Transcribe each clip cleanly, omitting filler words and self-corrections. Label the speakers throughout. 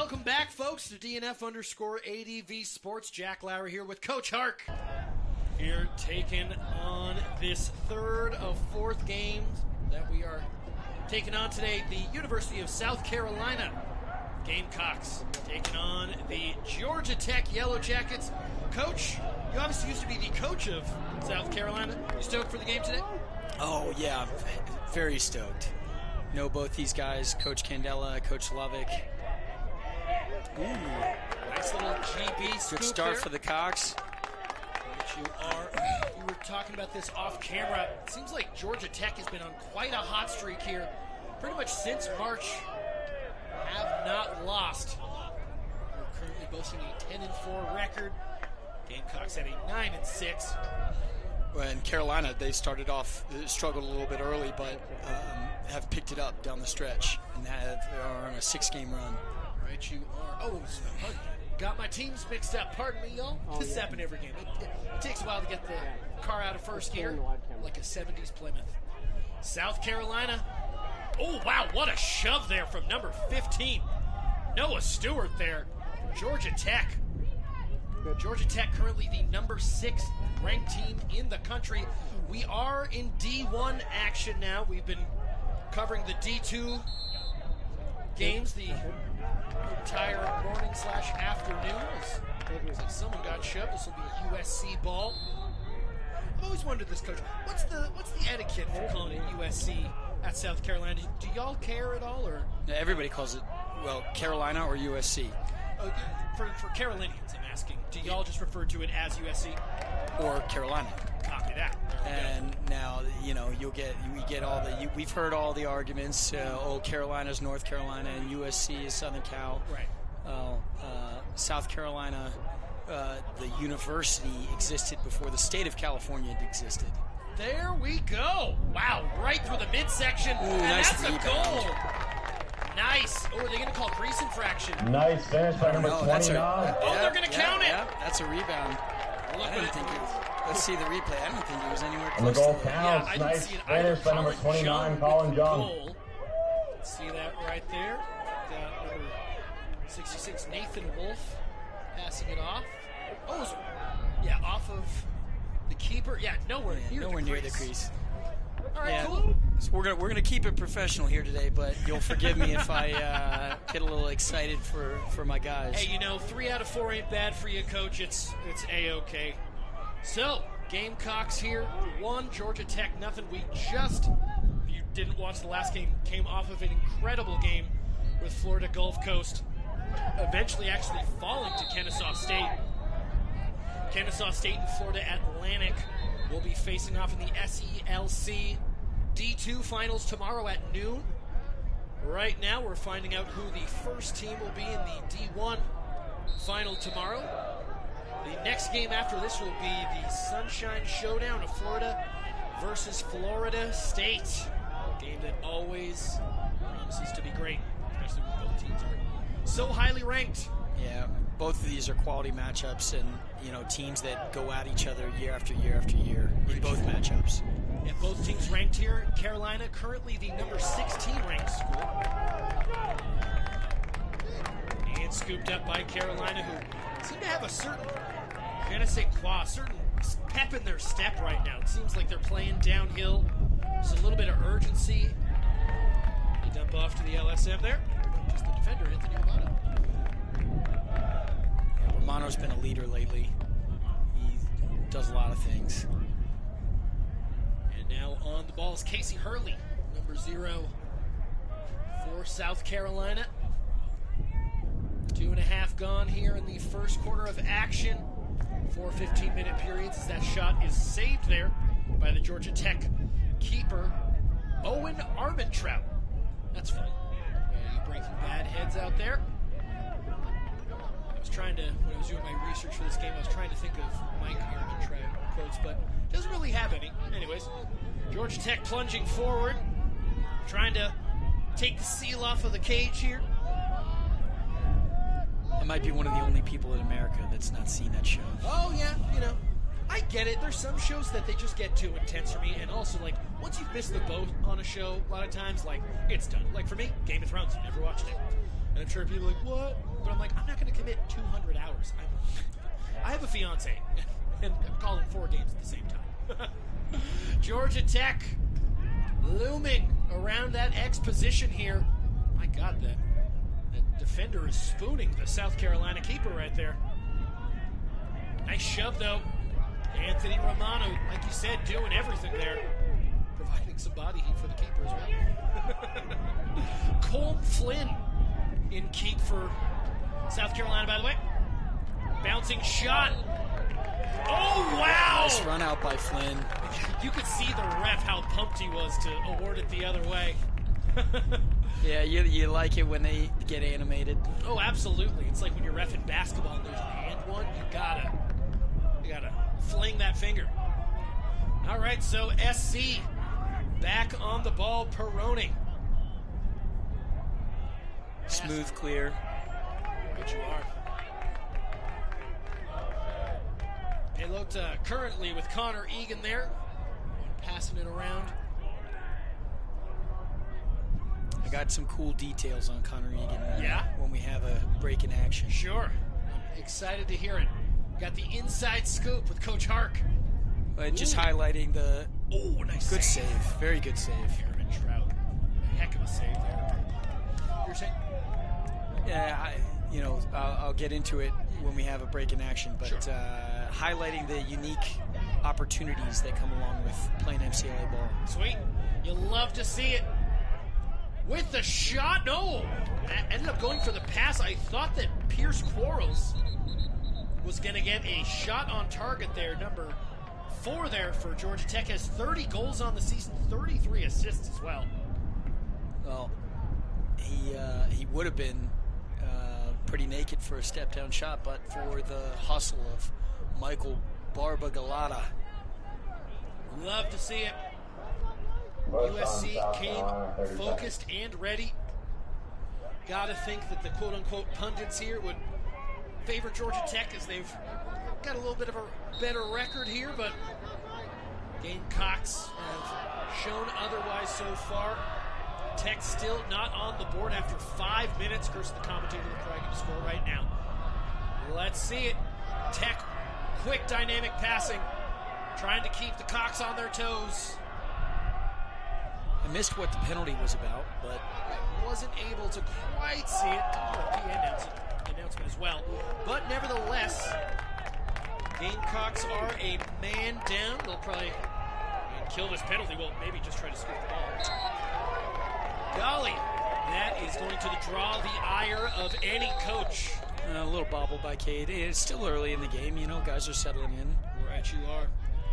Speaker 1: Welcome back, folks, to DNF_ADV Sports. Jack Lauer here with Coach Hark. Here taking on this third of fourth games that we are taking on today. The University of South Carolina Gamecocks taking on the Georgia Tech Yellow Jackets. Coach, you obviously used to be the coach of South Carolina. You stoked for the game today?
Speaker 2: Oh, yeah, very stoked. Know both these guys, Coach Candela, Coach Lovick.
Speaker 1: Ooh, nice little GB scoop.
Speaker 2: Good start
Speaker 1: there
Speaker 2: for the Cocks.
Speaker 1: You were talking about this off camera. It seems like Georgia Tech has been on quite a hot streak here. Pretty much since March, have not lost. We're currently boasting a 10-4 record. Gamecocks at a 9-6.
Speaker 2: And Carolina, they started off, struggled a little bit early, but have picked it up down the stretch and are on a 6-game run.
Speaker 1: Right, you are. Oh, got my teams mixed up. Pardon me, y'all. This has happened every game. It takes a while to get the car out of first gear, like a 70s Plymouth. South Carolina. Oh, wow, what a shove there from number 15. Noah Stewart there. Georgia Tech. Georgia Tech currently the number 6 ranked team in the country. We are in D1 action now. We've been covering the D2 games the entire morning / afternoon. Looks like someone got shoved. This will be USC ball. I've always wondered this, Coach. What's the etiquette for calling it USC at South Carolina? Do y'all care at all, or
Speaker 2: everybody calls it, well, Carolina or USC?
Speaker 1: For Carolinians, I'm asking. Do y'all just refer to it as USC
Speaker 2: or Carolina?
Speaker 1: Copy that.
Speaker 2: And now, we get all the, we've heard all the arguments. Carolina's North Carolina and USC is Southern Cal.
Speaker 1: Right.
Speaker 2: South Carolina, the university existed before the state of California existed.
Speaker 1: There we go. Wow, right through the midsection.
Speaker 2: Ooh,
Speaker 1: and
Speaker 2: nice
Speaker 1: that's
Speaker 2: rebound.
Speaker 1: A goal. Nice. Oh, are they going to call crease infraction?
Speaker 3: Nice finish by number 29.
Speaker 1: They're going to count it.
Speaker 2: Yeah, that's a rebound. Let's see the replay. I don't think it was anywhere
Speaker 3: And the
Speaker 2: close
Speaker 3: goal
Speaker 2: to that.
Speaker 3: counts.
Speaker 1: I didn't
Speaker 3: Nice
Speaker 1: see it either.
Speaker 3: finish by number 29, Colin Young.
Speaker 1: See that right there? Got number 66, Nathan Wolf, passing it off. Oh, off of the keeper. Yeah, nowhere near the crease. All right, cool.
Speaker 2: So we're gonna keep it professional here today, but you'll forgive me if I get a little excited for my guys.
Speaker 1: Hey, 3 out of 4 ain't bad for you, Coach. It's A-okay. So, Gamecocks here, 1, Georgia Tech, nothing. We just, if you didn't watch the last game, came off of an incredible game with Florida Gulf Coast, eventually actually falling to Kennesaw State. Kennesaw State and Florida Atlantic will be facing off in the SELC D2 finals tomorrow at noon. Right now, we're finding out who the first team will be in the D1 final tomorrow. The next game after this will be the Sunshine Showdown of Florida versus Florida State. A game that always promises to be great, especially when both teams are so highly ranked.
Speaker 2: Yeah, both of these are quality matchups, and teams that go at each other year after year after year in both matchups.
Speaker 1: And both teams ranked here. Carolina currently the number 16 ranked school. And scooped up by Carolina, who seem to have a certain, certain pep in their step right now. It seems like they're playing downhill. There's a little bit of urgency. They dump off to the LSM there. Just the defender, Anthony Romano.
Speaker 2: Yeah, Romano's been a leader lately. He does a lot of things.
Speaker 1: And now on the ball is Casey Hurley, number 0 for South Carolina. 2.5 gone here in the first quarter of action. 4 15-minute periods as that shot is saved there by the Georgia Tech keeper, Owen Armentrout. That's fun. Breaking bad heads out there. I was trying to, when I was doing my research for this game, I was trying to think of Mike Armentrout quotes, but doesn't really have any. Anyways, Georgia Tech plunging forward, trying to take the seal off of the cage here.
Speaker 2: I might be one of the only people in America that's not seen that show.
Speaker 1: Oh, yeah, I get it. There's some shows that they just get too intense for me, and also, once you've missed the boat on a show, a lot of times, it's done. Like, for me, Game of Thrones, never watched it. And I'm sure people are like, what? But I'm like, I'm not going to commit 200 hours. I have a fiance, and I'm calling 4 games at the same time. Georgia Tech looming around that X position here. My God, that defender is spooning the South Carolina keeper right there. Nice shove, though. Anthony Romano, like you said, doing everything there. Providing some body heat for the keeper as well. Cole Flynn in keep for South Carolina, by the way. Bouncing shot. Oh, wow!
Speaker 2: Nice run out by Flynn.
Speaker 1: You could see the ref, how pumped he was to award it the other way.
Speaker 2: Yeah, you like it when they get animated.
Speaker 1: Oh, absolutely. It's like when you're reffing basketball and there's an and one, you gotta fling that finger. All right, so SC back on the ball. Peroni.
Speaker 2: Smooth, clear.
Speaker 1: Right you are. Pelota currently with Connor Egan there, passing it around.
Speaker 2: I got some cool details on Connor Egan
Speaker 1: Yeah?
Speaker 2: when we have a break in action.
Speaker 1: Sure. I'm excited to hear it. Got the inside scoop with Coach Hark.
Speaker 2: Just highlighting the
Speaker 1: Nice
Speaker 2: good save. Very good save.
Speaker 1: Aaron Trout. A heck of a save there. You're saying?
Speaker 2: Yeah, I'll get into it when we have a break in action, but
Speaker 1: Sure.
Speaker 2: Highlighting the unique opportunities that come along with playing MCLA ball.
Speaker 1: Sweet. You'll love to see it. With the shot, no! Ended up going for the pass. I thought that Pierce Quarles was going to get a shot on target there. Number 4 there for Georgia Tech. Has 30 goals on the season, 33 assists as well.
Speaker 2: Well, he would have been pretty naked for a step-down shot, but for the hustle of Michael Barbagalata.
Speaker 1: Love to see it. USC came focused and ready. Gotta think that the quote-unquote pundits here would favor Georgia Tech as they've got a little bit of a better record here, but Gamecocks have shown otherwise so far. Tech still not on the board after 5 minutes. Curse the commentator, they're trying to score right now. Let's see it. Tech, quick dynamic passing, trying to keep the Cocks on their toes.
Speaker 2: I missed what the penalty was about, but
Speaker 1: I wasn't able to quite see it. PA announcement as well. But nevertheless, Gamecocks are a man down. They'll probably kill this penalty. Well, maybe just try to scoop the ball. Golly, that is going to draw the ire of any coach.
Speaker 2: a little bobble by Cade. It's still early in the game, guys are settling in.
Speaker 1: Right you are.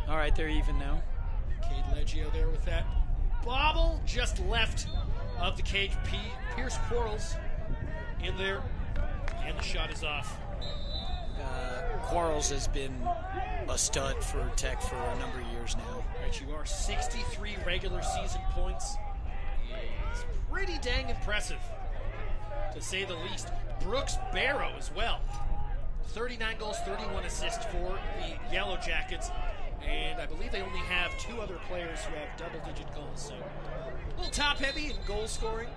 Speaker 2: All right, they're even now.
Speaker 1: Cade Leggio there with that bobble just left of the cage. Pierce Quarles in there, and the shot is off.
Speaker 2: Quarles has been a stud for Tech for a number of years now.
Speaker 1: Right you are. 63 regular season points. It's pretty dang impressive, to say the least. Brooks Baro as well. 39 goals, 31 assists for the Yellow Jackets. And I believe they only have 2 other players who have double-digit goals. So a little top-heavy in goal scoring.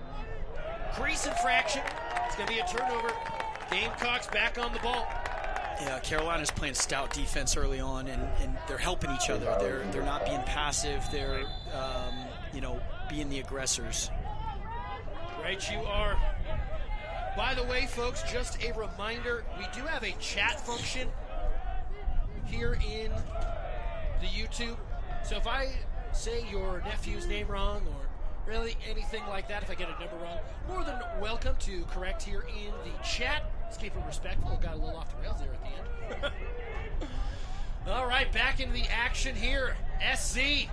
Speaker 1: Crease infraction. It's going to be a turnover. Gamecocks back on the ball.
Speaker 2: Yeah, Carolina's playing stout defense early on, and they're helping each other. They're not being passive. They're, being the aggressors.
Speaker 1: Right you are. By the way, folks, just a reminder, we do have a chat function here in the YouTube. So if I say your nephew's name wrong or really anything like that, if I get a number wrong, more than welcome to correct here in the chat. Let's keep it respectful. Got a little off the rails there at the end. All right, back into the action here. SC.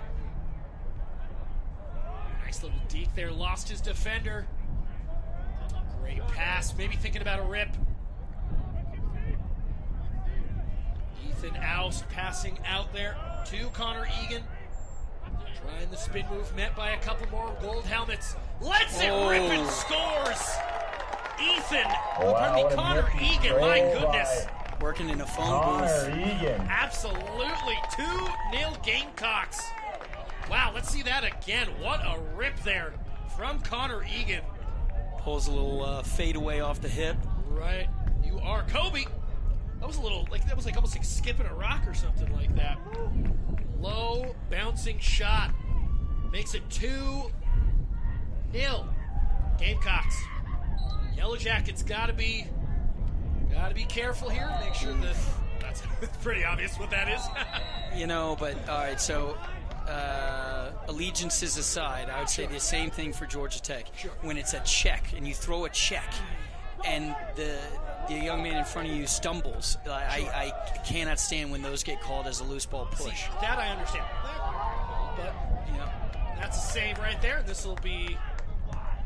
Speaker 1: Nice little deke there. Lost his defender. Great pass. Maybe thinking about a rip. Ethan Oust passing out there to Connor Egan. Trying the spin move, met by a couple more gold helmets. Lets it rip and scores! Connor Egan, my goodness.
Speaker 2: Working in a phone booth.
Speaker 3: Egan.
Speaker 1: Absolutely. 2-0 Gamecocks. Wow, let's see that again. What a rip there from Connor Egan.
Speaker 2: Pulls a little fadeaway off the hip.
Speaker 1: Right. You are Kobe. That was almost like skipping a rock or something like that. Low bouncing shot. Makes it 2-0. Gamecocks. Yellow Jackets gotta be careful here. Make sure that's pretty obvious what that is.
Speaker 2: But all right, so allegiances aside, I would say the same thing for Georgia Tech.
Speaker 1: Sure.
Speaker 2: When it's a check and you throw a check and the young man in front of you stumbles, I cannot stand when those get called as a loose ball push.
Speaker 1: See, that I understand. But that's a save right there. This will be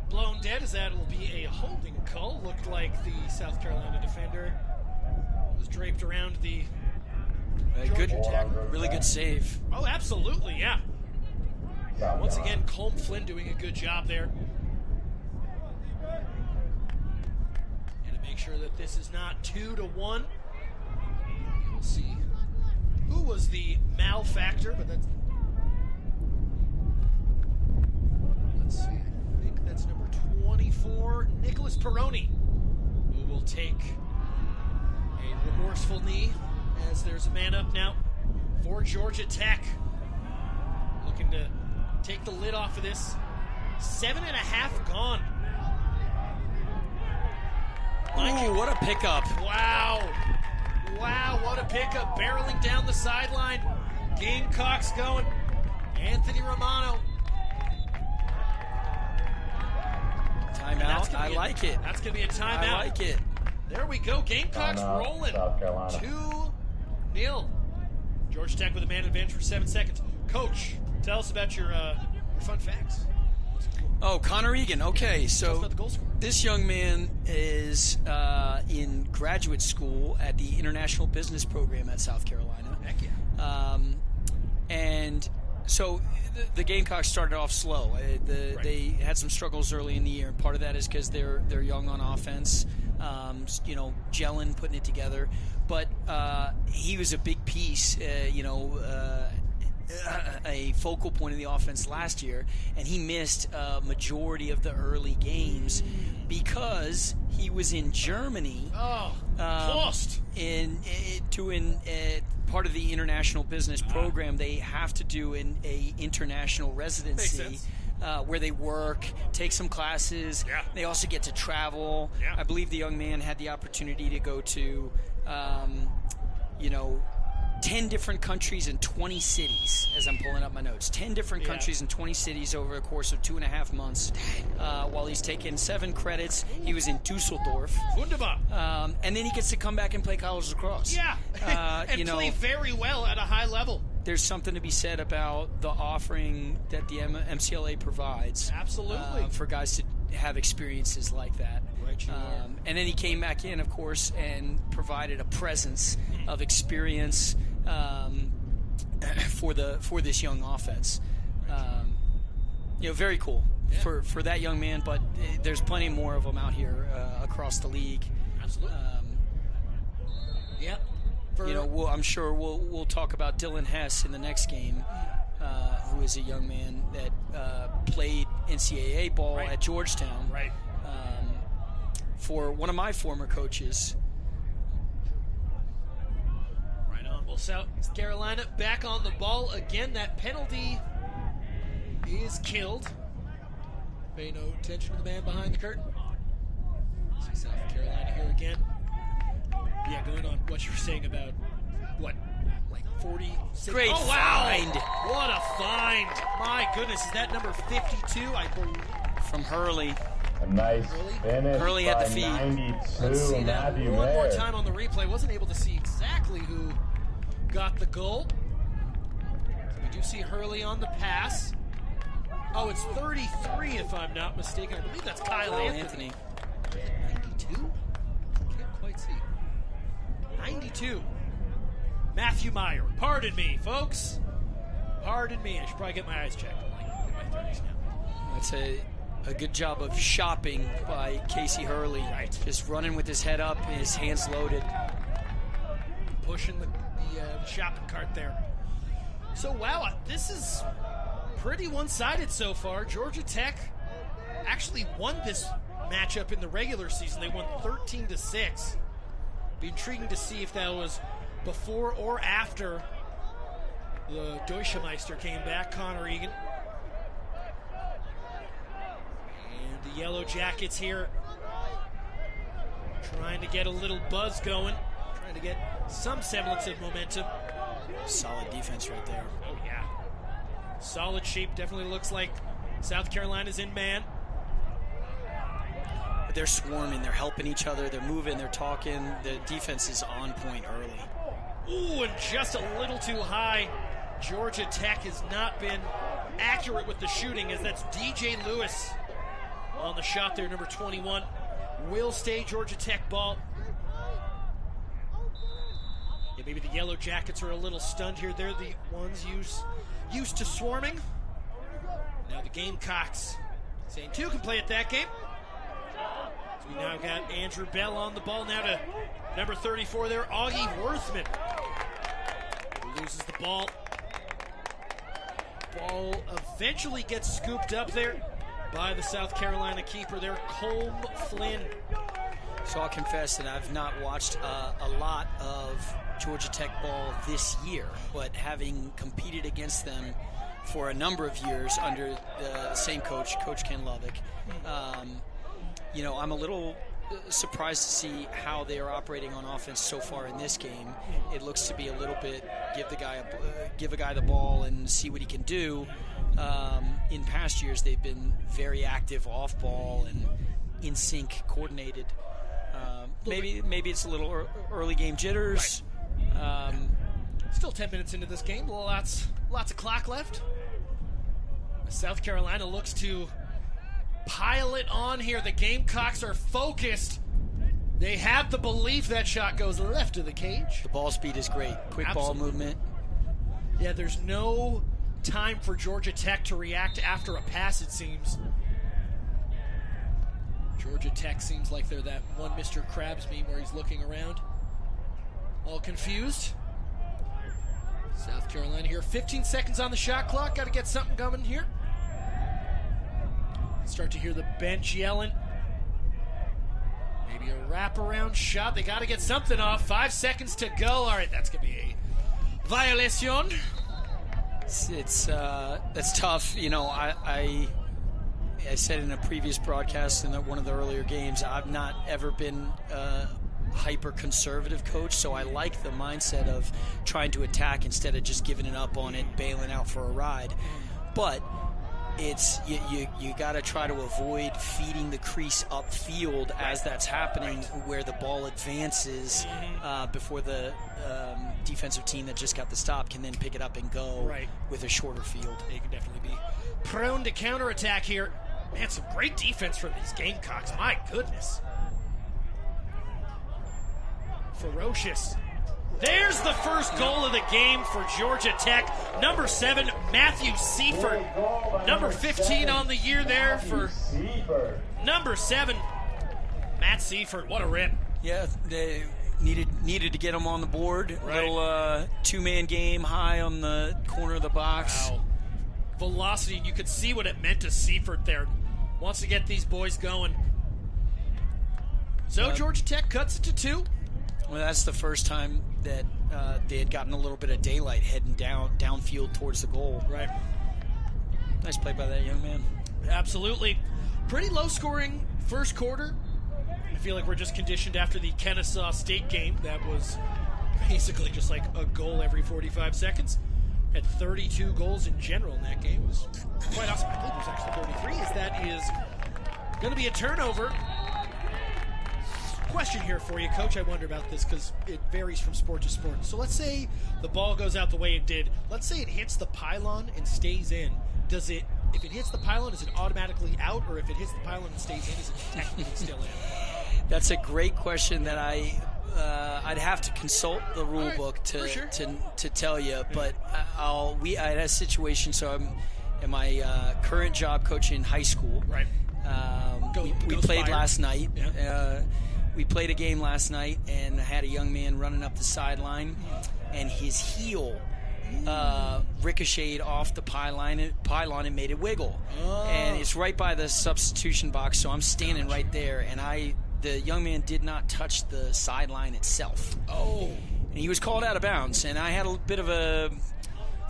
Speaker 1: blown dead, as that will be a holding call. Looked like the South Carolina defender was draped around the Georgia Tech.
Speaker 2: Really good save.
Speaker 1: Oh, absolutely, yeah. Once again, Colm Flynn doing a good job there. And to make sure that this is not 2-1. We'll see who was the malfactor, but that's... Let's see, I think that's number 24, Nicholas Peroni, who will take a remorseful knee as there's a man up now for Georgia Tech. Looking to take the lid off of this. 7.5 gone.
Speaker 2: Ooh, what a pickup.
Speaker 1: Wow, what a pickup. Barreling down the sideline. Gamecocks going. Anthony Romano.
Speaker 2: Timeout. I like it.
Speaker 1: That's going to be a timeout.
Speaker 2: I like it.
Speaker 1: There we go. Gamecocks rolling.
Speaker 3: South Carolina.
Speaker 1: 2-0. Georgia Tech with a man advantage for 7 seconds. Coach, tell us about your fun facts.
Speaker 2: Oh, Connor Egan. Okay,
Speaker 1: Tell us
Speaker 2: so
Speaker 1: about the goal scorer.
Speaker 2: this young man is in graduate school at the International Business Program at South Carolina.
Speaker 1: Heck yeah.
Speaker 2: And so the Gamecocks started off slow. They had some struggles early in the year, and part of that is because they're young on offense, gelling, putting it together. But he was a big piece, a focal point of the offense last year, and he missed a majority of the early games because he was in Germany.
Speaker 1: Lost.
Speaker 2: Doing part of the international business program. They have to do a international residency where they work, take some classes.
Speaker 1: Yeah.
Speaker 2: They also get to travel.
Speaker 1: Yeah.
Speaker 2: I believe the young man had the opportunity to go to 10 different countries and 20 cities, as I'm pulling up my notes. 10 different countries and 20 cities over a course of 2.5 months. While he's taken 7 credits, he was in Dusseldorf.
Speaker 1: Wunderbar.
Speaker 2: And then he gets to come back and play college lacrosse.
Speaker 1: Yeah. And play very well at a high level.
Speaker 2: There's something to be said about the offering that the MCLA provides.
Speaker 1: Absolutely.
Speaker 2: For guys to have experiences like that.
Speaker 1: Right, you are.
Speaker 2: And then he came back in, of course, and provided a presence of experience for this young offense. Very cool for that young man. But there's plenty more of them out here across the league.
Speaker 1: Absolutely. Yep.
Speaker 2: I'm sure we'll talk about Dylan Hess in the next game, who is a young man that played NCAA ball at Georgetown.
Speaker 1: Right.
Speaker 2: For one of my former coaches.
Speaker 1: Right on. Well, South Carolina back on the ball again. That penalty is killed. Pay no attention to the man behind the curtain. See South Carolina here again. Yeah, going on what you were saying about, 46?
Speaker 2: Great find.
Speaker 1: What a find. My goodness, is that number 52, I believe?
Speaker 2: From Hurley.
Speaker 3: A nice finish
Speaker 2: Hurley
Speaker 3: by
Speaker 2: at the feet.
Speaker 3: 92,
Speaker 1: Let's see that
Speaker 3: Matthew
Speaker 1: one more
Speaker 3: Mayer.
Speaker 1: time on the replay. Wasn't able to see exactly who got the goal. So we do see Hurley on the pass. Oh, it's 33 if I'm not mistaken. I believe that's Kyle Anthony. Is it 92? Can't quite see. 92. Matthew Meyer. Pardon me, folks. Pardon me. I should probably get my eyes checked. I'm in my 30s now.
Speaker 2: That's a good job of shopping by Casey Hurley.
Speaker 1: Right.
Speaker 2: Just running with his head up, his hands loaded.
Speaker 1: Pushing the shopping cart there. So, wow, this is pretty one-sided so far. Georgia Tech actually won this matchup in the regular season. They won 13-6. Be intriguing to see if that was before or after the Deutschemeister came back, Connor Egan. And the Yellow Jackets here trying to get a little buzz going, trying to get some semblance of momentum.
Speaker 2: Solid defense right there.
Speaker 1: Oh, yeah. Solid shape. Definitely looks like South Carolina's in man.
Speaker 2: But they're swarming. They're helping each other. They're moving. They're talking. The defense is on point early.
Speaker 1: Ooh, and just a little too high. Georgia Tech has not been accurate with the shooting, as that's DJ Lewis on the shot there, number 21. Will stay Georgia Tech ball. Yeah, maybe the Yellow Jackets are a little stunned here. They're the ones used to swarming. Now the Gamecocks, St. 2 can play at that game. So we now got Andrew Bell on the ball now to number 34 there, Augie Worthman, who loses the ball. Ball eventually gets scooped up there by the South Carolina keeper there, Colm Flynn.
Speaker 2: So I'll confess that I've not watched a lot of Georgia Tech ball this year, but having competed against them for a number of years under the same coach, Coach Ken Lovick, I'm a little surprised to see how they are operating on offense so far in this game. It looks to be a little bit give a guy the ball and see what he can do. In past years, they've been very active off ball and in sync, coordinated. Maybe it's a little early game jitters.
Speaker 1: Right. Still 10 minutes into this game. Lots of clock left. South Carolina looks to pile it on here. The Gamecocks are focused. They have the belief that shot goes left of the cage.
Speaker 2: The ball speed is great. Quick ball movement.
Speaker 1: Yeah, there's no time for Georgia Tech to react after a pass, it seems. Georgia Tech seems like they're that one Mr. Krabs meme where he's looking around, all confused. South Carolina here, 15 seconds on the shot clock. Got to get something coming here. Start to hear the bench yelling. Maybe a wraparound shot. They got to get something off. 5 seconds to go. All right, that's going to be a violation.
Speaker 2: That's tough. I said in a previous broadcast in one of the earlier games, I've not ever been a hyper-conservative coach, so I like the mindset of trying to attack instead of just giving it up on it, bailing out for a ride. But it's you got to try to avoid feeding the crease upfield as that's happening, where the ball advances before the defensive team that just got the stop can then pick it up and go with a shorter field.
Speaker 1: They can definitely be prone to counterattack here. Man, some great defense from these Gamecocks. My goodness. Ferocious. There's the first goal of the game for Georgia Tech. Number 7, Matthew Seifert. Number 15 on the year there for number 7, Matt Seifert. What a rip.
Speaker 2: Yeah, they needed to get him on the board. Little two-man game high on the corner of the box.
Speaker 1: Wow. Velocity, and you could see what it meant to Seifert there. Wants to get these boys going. So Georgia Tech cuts it to 2.
Speaker 2: Well, that's the first time that they had gotten a little bit of daylight heading downfield towards the goal.
Speaker 1: Right.
Speaker 2: Nice play by that young man.
Speaker 1: Absolutely. Pretty low-scoring first quarter. I feel like we're just conditioned after the Kennesaw State game. That was basically just like a goal every 45 seconds. Had 32 goals in general in that game. It was quite awesome. I believe it was actually 33. That is going to be a turnover. Question here for you, Coach. I wonder about this because it varies from sport to sport. So let's say the ball goes out the way it did. Let's say it hits the pylon and stays in. If it hits the pylon, is it automatically out? Or if it hits the pylon and stays in, is it technically still in?
Speaker 2: That's a great question that I'd have to consult the rule book to tell you. But I had a situation. So I'm in my current job coaching high school.
Speaker 1: Right.
Speaker 2: We played last night.
Speaker 1: Yeah.
Speaker 2: We played a game last night and had a young man running up the sideline, and his heel ricocheted off the pylon and made it wiggle. And it's right by the substitution box, so I'm standing right there, and the young man did not touch the sideline itself.
Speaker 1: Oh.
Speaker 2: And he was called out of bounds, and I had a bit of a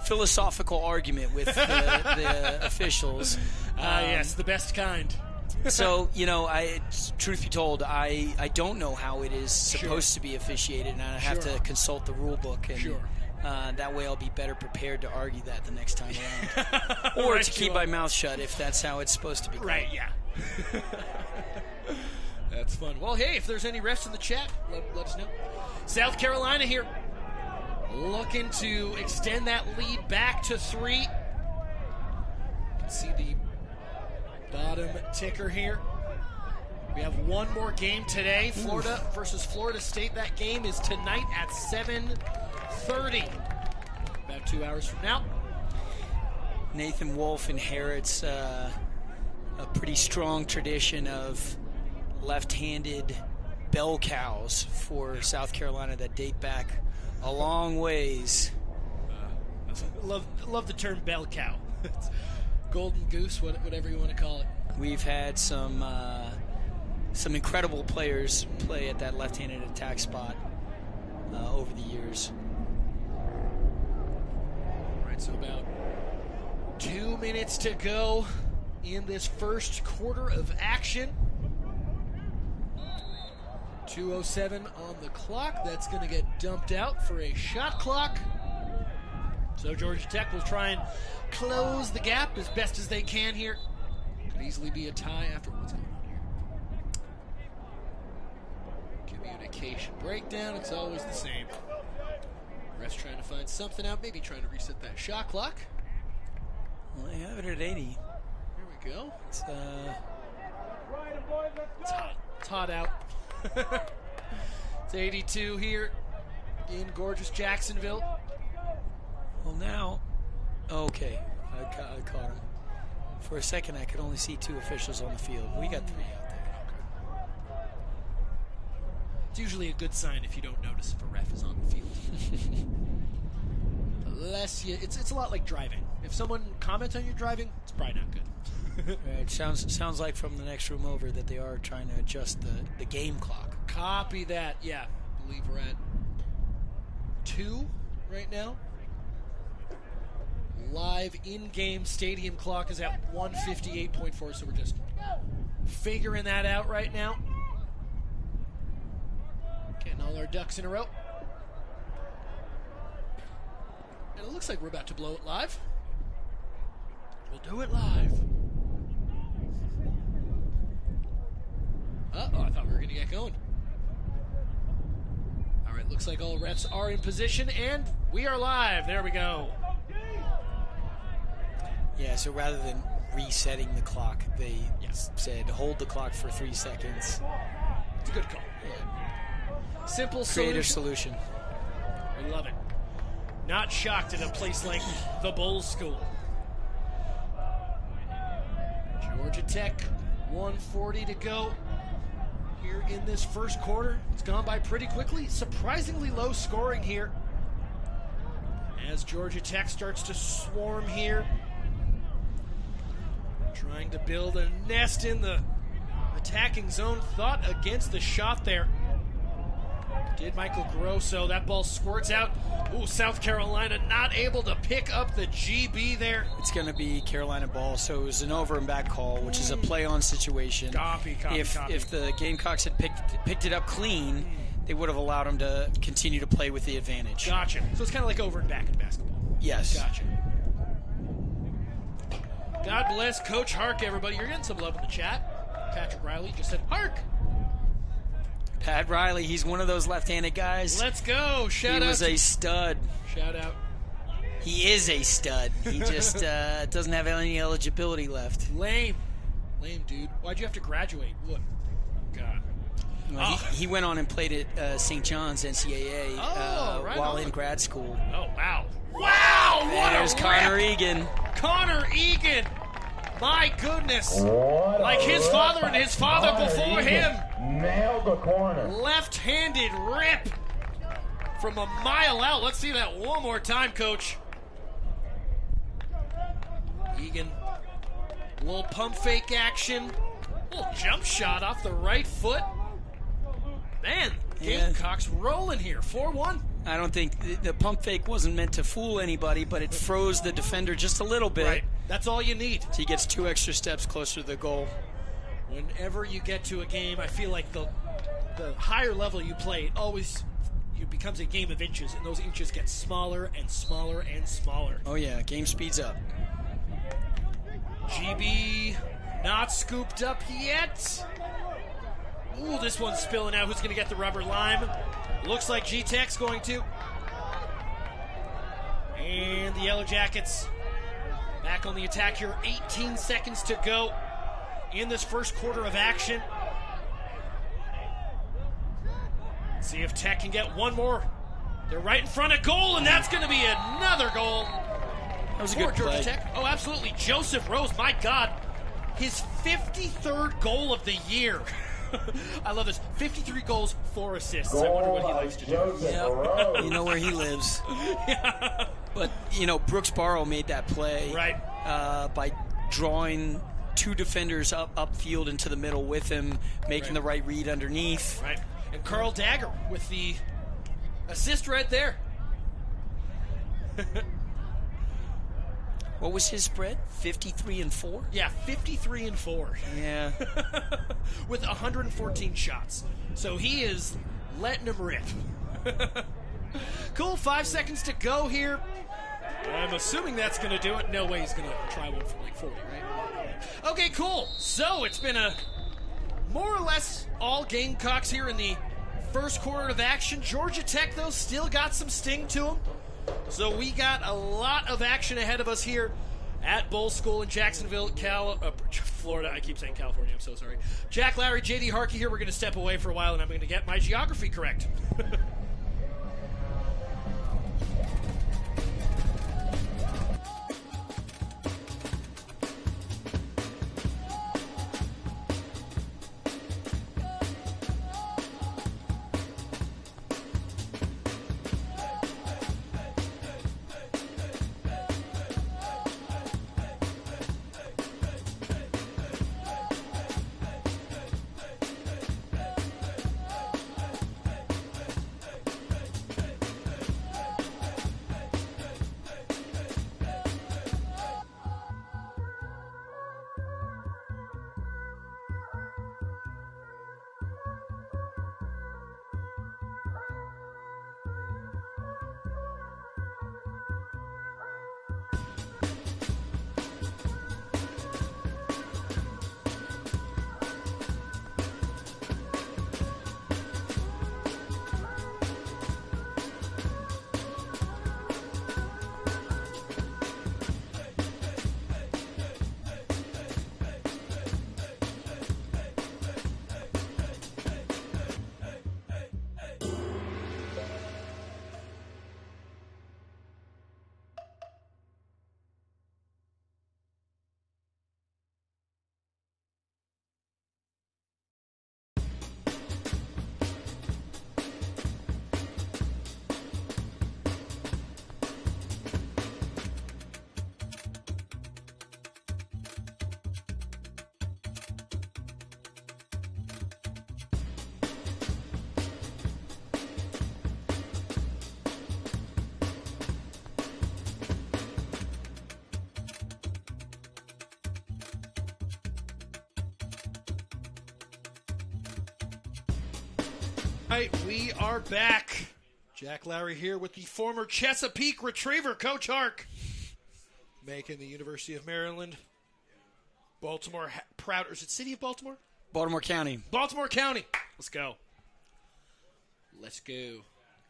Speaker 2: philosophical argument with the officials.
Speaker 1: Yes, the best kind.
Speaker 2: So, truth be told, I don't know how it is supposed to be officiated, and I have to consult the rule book. And, that way I'll be better prepared to argue that the next time around. Or to keep my mouth shut if that's how it's supposed to be called.
Speaker 1: Right, yeah. That's fun. Well, hey, if there's any refs in the chat, let us know. South Carolina here, looking to extend that lead back to 3. You can see the bottom ticker here. We have one more game today, Florida versus Florida State. That game is tonight at 7:30, about 2 hours from now.
Speaker 2: Nathan Wolf inherits a pretty strong tradition of left-handed bell cows for South Carolina that date back a long ways.
Speaker 1: Love the term bell cow. Golden goose, whatever you want to call it.
Speaker 2: We've had some incredible players play at that left-handed attack spot over the years.
Speaker 1: All right, so about 2 minutes to go in this first quarter of action. 2:07 on the clock. That's going to get dumped out for a shot clock. So Georgia Tech will try and close the gap as best as they can here. Could easily be a tie after what's going on here. Communication breakdown. It's always the same. Refs trying to find something out. Maybe trying to reset that shot clock.
Speaker 2: Well, they have it at 80.
Speaker 1: There we go.
Speaker 2: It's
Speaker 1: hot out. It's 82 here in gorgeous Jacksonville.
Speaker 2: Well, now, okay, I caught him. For a second, I could only see 2 officials on the field. We got 3 out there.
Speaker 1: It's usually a good sign if you don't notice if a ref is on the field. It's a lot like driving. If someone comments on your driving, it's probably not good.
Speaker 2: Right, sounds like from the next room over that they are trying to adjust the game clock.
Speaker 1: Copy that. Yeah, I believe we're at 2 right now. Live in-game stadium clock is at 158.4, so we're just figuring that out right now. Getting all our ducks in a row. And it looks like we're about to blow it live. We'll do it live. Uh-oh, I thought we were going to get going. All right, looks like all refs are in position, and we are live. There we go.
Speaker 2: Yeah, so rather than resetting the clock, they said hold the clock for 3 seconds.
Speaker 1: It's a good call.
Speaker 2: Yeah.
Speaker 1: Simple
Speaker 2: creative solution.
Speaker 1: We love it. Not shocked at a place like the Bulls School. Georgia Tech, 1:40 to go here in this first quarter. It's gone by pretty quickly. Surprisingly low scoring here as Georgia Tech starts to swarm here. Trying to build a nest in the attacking zone. Thought against the shot there. Did Michael Grosso. That ball squirts out. Ooh, South Carolina not able to pick up the GB there.
Speaker 2: It's going to be Carolina ball, so it was an over and back call, which is a play-on situation.
Speaker 1: Copy.
Speaker 2: If the Gamecocks had picked it up clean, they would have allowed them to continue to play with the advantage.
Speaker 1: Gotcha. So it's kind of like over and back in basketball.
Speaker 2: Yes.
Speaker 1: Gotcha. God bless Coach Hark, everybody. You're getting some love in the chat. Patrick Riley just said, Hark!
Speaker 2: Pat Riley, he's one of those left-handed guys.
Speaker 1: Let's go. Shout out.
Speaker 2: He was a stud.
Speaker 1: Shout out.
Speaker 2: He is a stud. He just doesn't have any eligibility left.
Speaker 1: Lame, dude. Why'd you have to graduate? What? God.
Speaker 2: Well, he went on and played at St. John's NCAA while in grad school.
Speaker 1: Oh, wow. Wow!
Speaker 2: There's Connor Egan.
Speaker 1: Connor Egan! My goodness. Like his father and his father before him.
Speaker 3: Nailed the corner.
Speaker 1: Left-handed rip from a mile out. Let's see that one more time, Coach. Egan, little pump fake action. Little jump shot off the right foot. Man, Gamecocks rolling here, 4-1.
Speaker 2: I don't think the pump fake wasn't meant to fool anybody, but it froze the defender just a little bit.
Speaker 1: Right, that's all you need.
Speaker 2: So he gets 2 extra steps closer to the goal.
Speaker 1: Whenever you get to a game, I feel like the higher level you play, it becomes a game of inches, and those inches get smaller and smaller and smaller.
Speaker 2: Oh yeah, game speeds up.
Speaker 1: GB not scooped up yet. Ooh, this one's spilling out. Who's going to get the rubber lime? Looks like G-Tech's going to. And the Yellow Jackets back on the attack here. 18 seconds to go in this first quarter of action. See if Tech can get one more. They're right in front of goal, and that's going to be another goal.
Speaker 2: That was a
Speaker 1: for
Speaker 2: good
Speaker 1: Georgia
Speaker 2: play.
Speaker 1: Tech. Oh, absolutely. Joseph Rose, my God. His 53rd goal of the year. I love this. 53 goals, 4 assists. I wonder what he likes to do.
Speaker 2: Yep. You know where he lives.
Speaker 1: Yeah.
Speaker 2: But, Brooks Baro made that play
Speaker 1: Right.
Speaker 2: By drawing 2 defenders upfield into the middle with him, making the right read underneath.
Speaker 1: Right. And Carl Dagger with the assist right there.
Speaker 2: What was his spread? 53-4?
Speaker 1: Yeah, 53-4.
Speaker 2: Yeah.
Speaker 1: With 114 shots. So he is letting them rip. Cool, 5 seconds to go here. I'm assuming that's going to do it. No way he's going to try one from like 40, right? Okay, cool. So it's been a more or less all Gamecocks here in the first quarter of action. Georgia Tech, though, still got some sting to them. So we got a lot of action ahead of us here at Bowl School in Jacksonville, Florida. I keep saying California. I'm so sorry. Jack Lowry, JD Harkey here. We're going to step away for a while, and I'm going to get my geography correct. Right, we are back. Jack Lowry here with the former Chesapeake Retriever, Coach Hark, making the University of Maryland, Baltimore proud. Or is it City of Baltimore?
Speaker 2: Baltimore County.
Speaker 1: Baltimore County. Let's go. Let's go.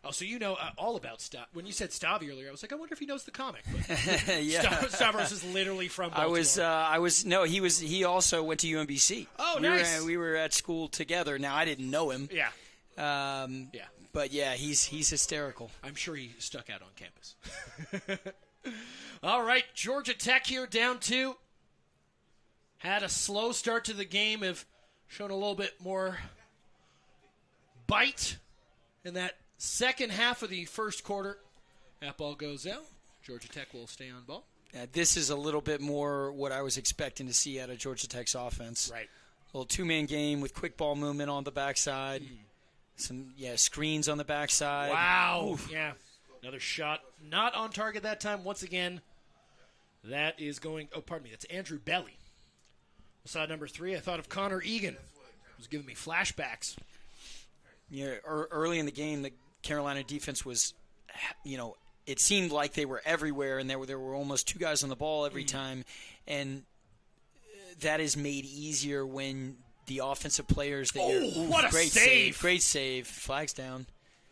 Speaker 1: Oh, so you know all about Stav. When you said Stavi earlier, I was like, I wonder if he knows the comic. But
Speaker 2: Yeah.
Speaker 1: Stavros is literally from Baltimore.
Speaker 2: He also went to UMBC.
Speaker 1: Oh, nice.
Speaker 2: We were at school together. Now, I didn't know him.
Speaker 1: Yeah.
Speaker 2: Yeah. But yeah, he's hysterical.
Speaker 1: I'm sure he stuck out on campus. All right, Georgia Tech here down 2. Had a slow start to the game, have shown a little bit more bite in that second half of the first quarter. That ball goes out. Georgia Tech will stay on ball.
Speaker 2: This is a little bit more what I was expecting to see out of Georgia Tech's offense.
Speaker 1: Right.
Speaker 2: A little two-man game with quick ball movement on the backside. Some screens on the backside.
Speaker 1: Wow.
Speaker 2: Oof.
Speaker 1: Yeah. Another shot. Not on target that time. Once again, that is going – oh, pardon me. That's Andrew Belly. Side number 3, I thought of Connor Egan. It was giving me flashbacks.
Speaker 2: Yeah, early in the game, the Carolina defense was, it seemed like they were everywhere, and there were almost 2 guys on the ball every time, and that is made easier when the offensive players that
Speaker 1: what a save!
Speaker 2: Great save. Flags down.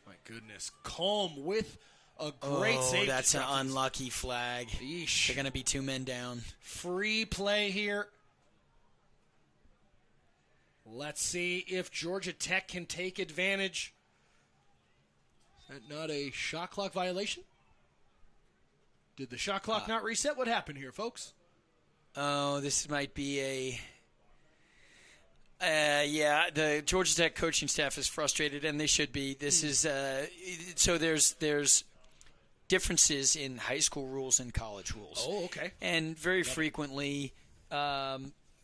Speaker 1: My goodness. Calm with a great save.
Speaker 2: That's an unlucky flag.
Speaker 1: Yeesh.
Speaker 2: They're going to be 2 men down.
Speaker 1: Free play here. Let's see if Georgia Tech can take advantage. Is that not a shot clock violation? Did the shot clock not reset? What happened here, folks?
Speaker 2: Oh, this might be the Georgia Tech coaching staff is frustrated, and they should be. This is so there's differences in high school rules and college rules.
Speaker 1: Oh, okay.
Speaker 2: And very frequently,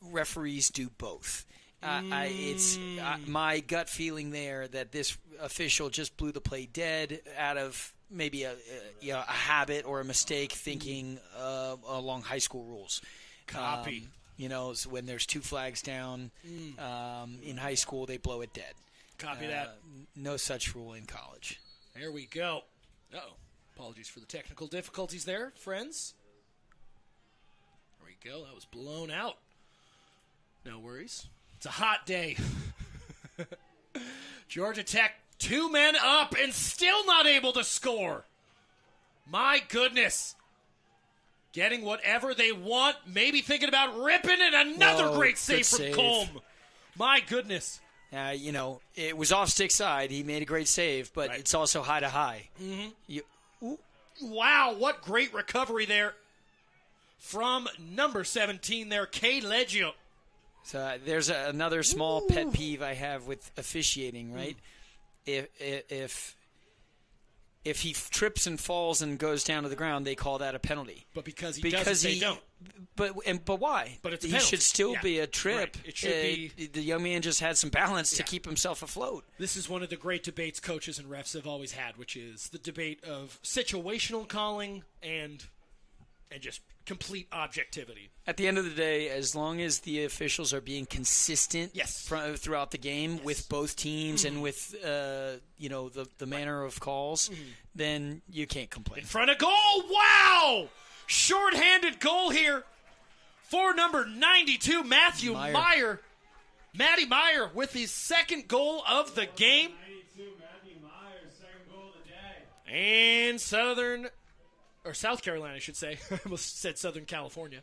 Speaker 2: referees do both. It's my gut feeling there that this official just blew the play dead out of maybe a habit or a mistake thinking along high school rules.
Speaker 1: Copy.
Speaker 2: So when there's 2 flags down in high school, they blow it dead.
Speaker 1: Copy that.
Speaker 2: No such rule in college.
Speaker 1: There we go. Uh-oh. Apologies for the technical difficulties there, friends. There we go. That was blown out. No worries. It's a hot day. Georgia Tech, 2 men up and still not able to score. My goodness. Getting whatever they want, maybe thinking about ripping it. Another great save from Colm. My goodness.
Speaker 2: It was off stick side. He made a great save, but it's also high to high.
Speaker 1: Mm-hmm. Wow, what great recovery there from number 17 there, Kay Leggio.
Speaker 2: So there's another small pet peeve I have with officiating, right? If he trips and falls and goes down to the ground, they call that a penalty.
Speaker 1: But because he doesn't, they don't.
Speaker 2: But why?
Speaker 1: But it's a
Speaker 2: he
Speaker 1: penalty.
Speaker 2: should still be a trip.
Speaker 1: Right. It should be.
Speaker 2: The young man just had some balance to keep himself afloat.
Speaker 1: This is one of the great debates coaches and refs have always had, which is the debate of situational calling and just complete objectivity.
Speaker 2: At the end of the day, as long as the officials are being consistent throughout the game with both teams and with the manner of calls, then you can't complain.
Speaker 1: In front of goal, wow! Short-handed goal here for number 92, Matthew Meyer. Matty Meyer with his second goal of the game.
Speaker 4: 92, Matthew Meyer, second goal of the day.
Speaker 1: And South Carolina, I should say. I almost said Southern California.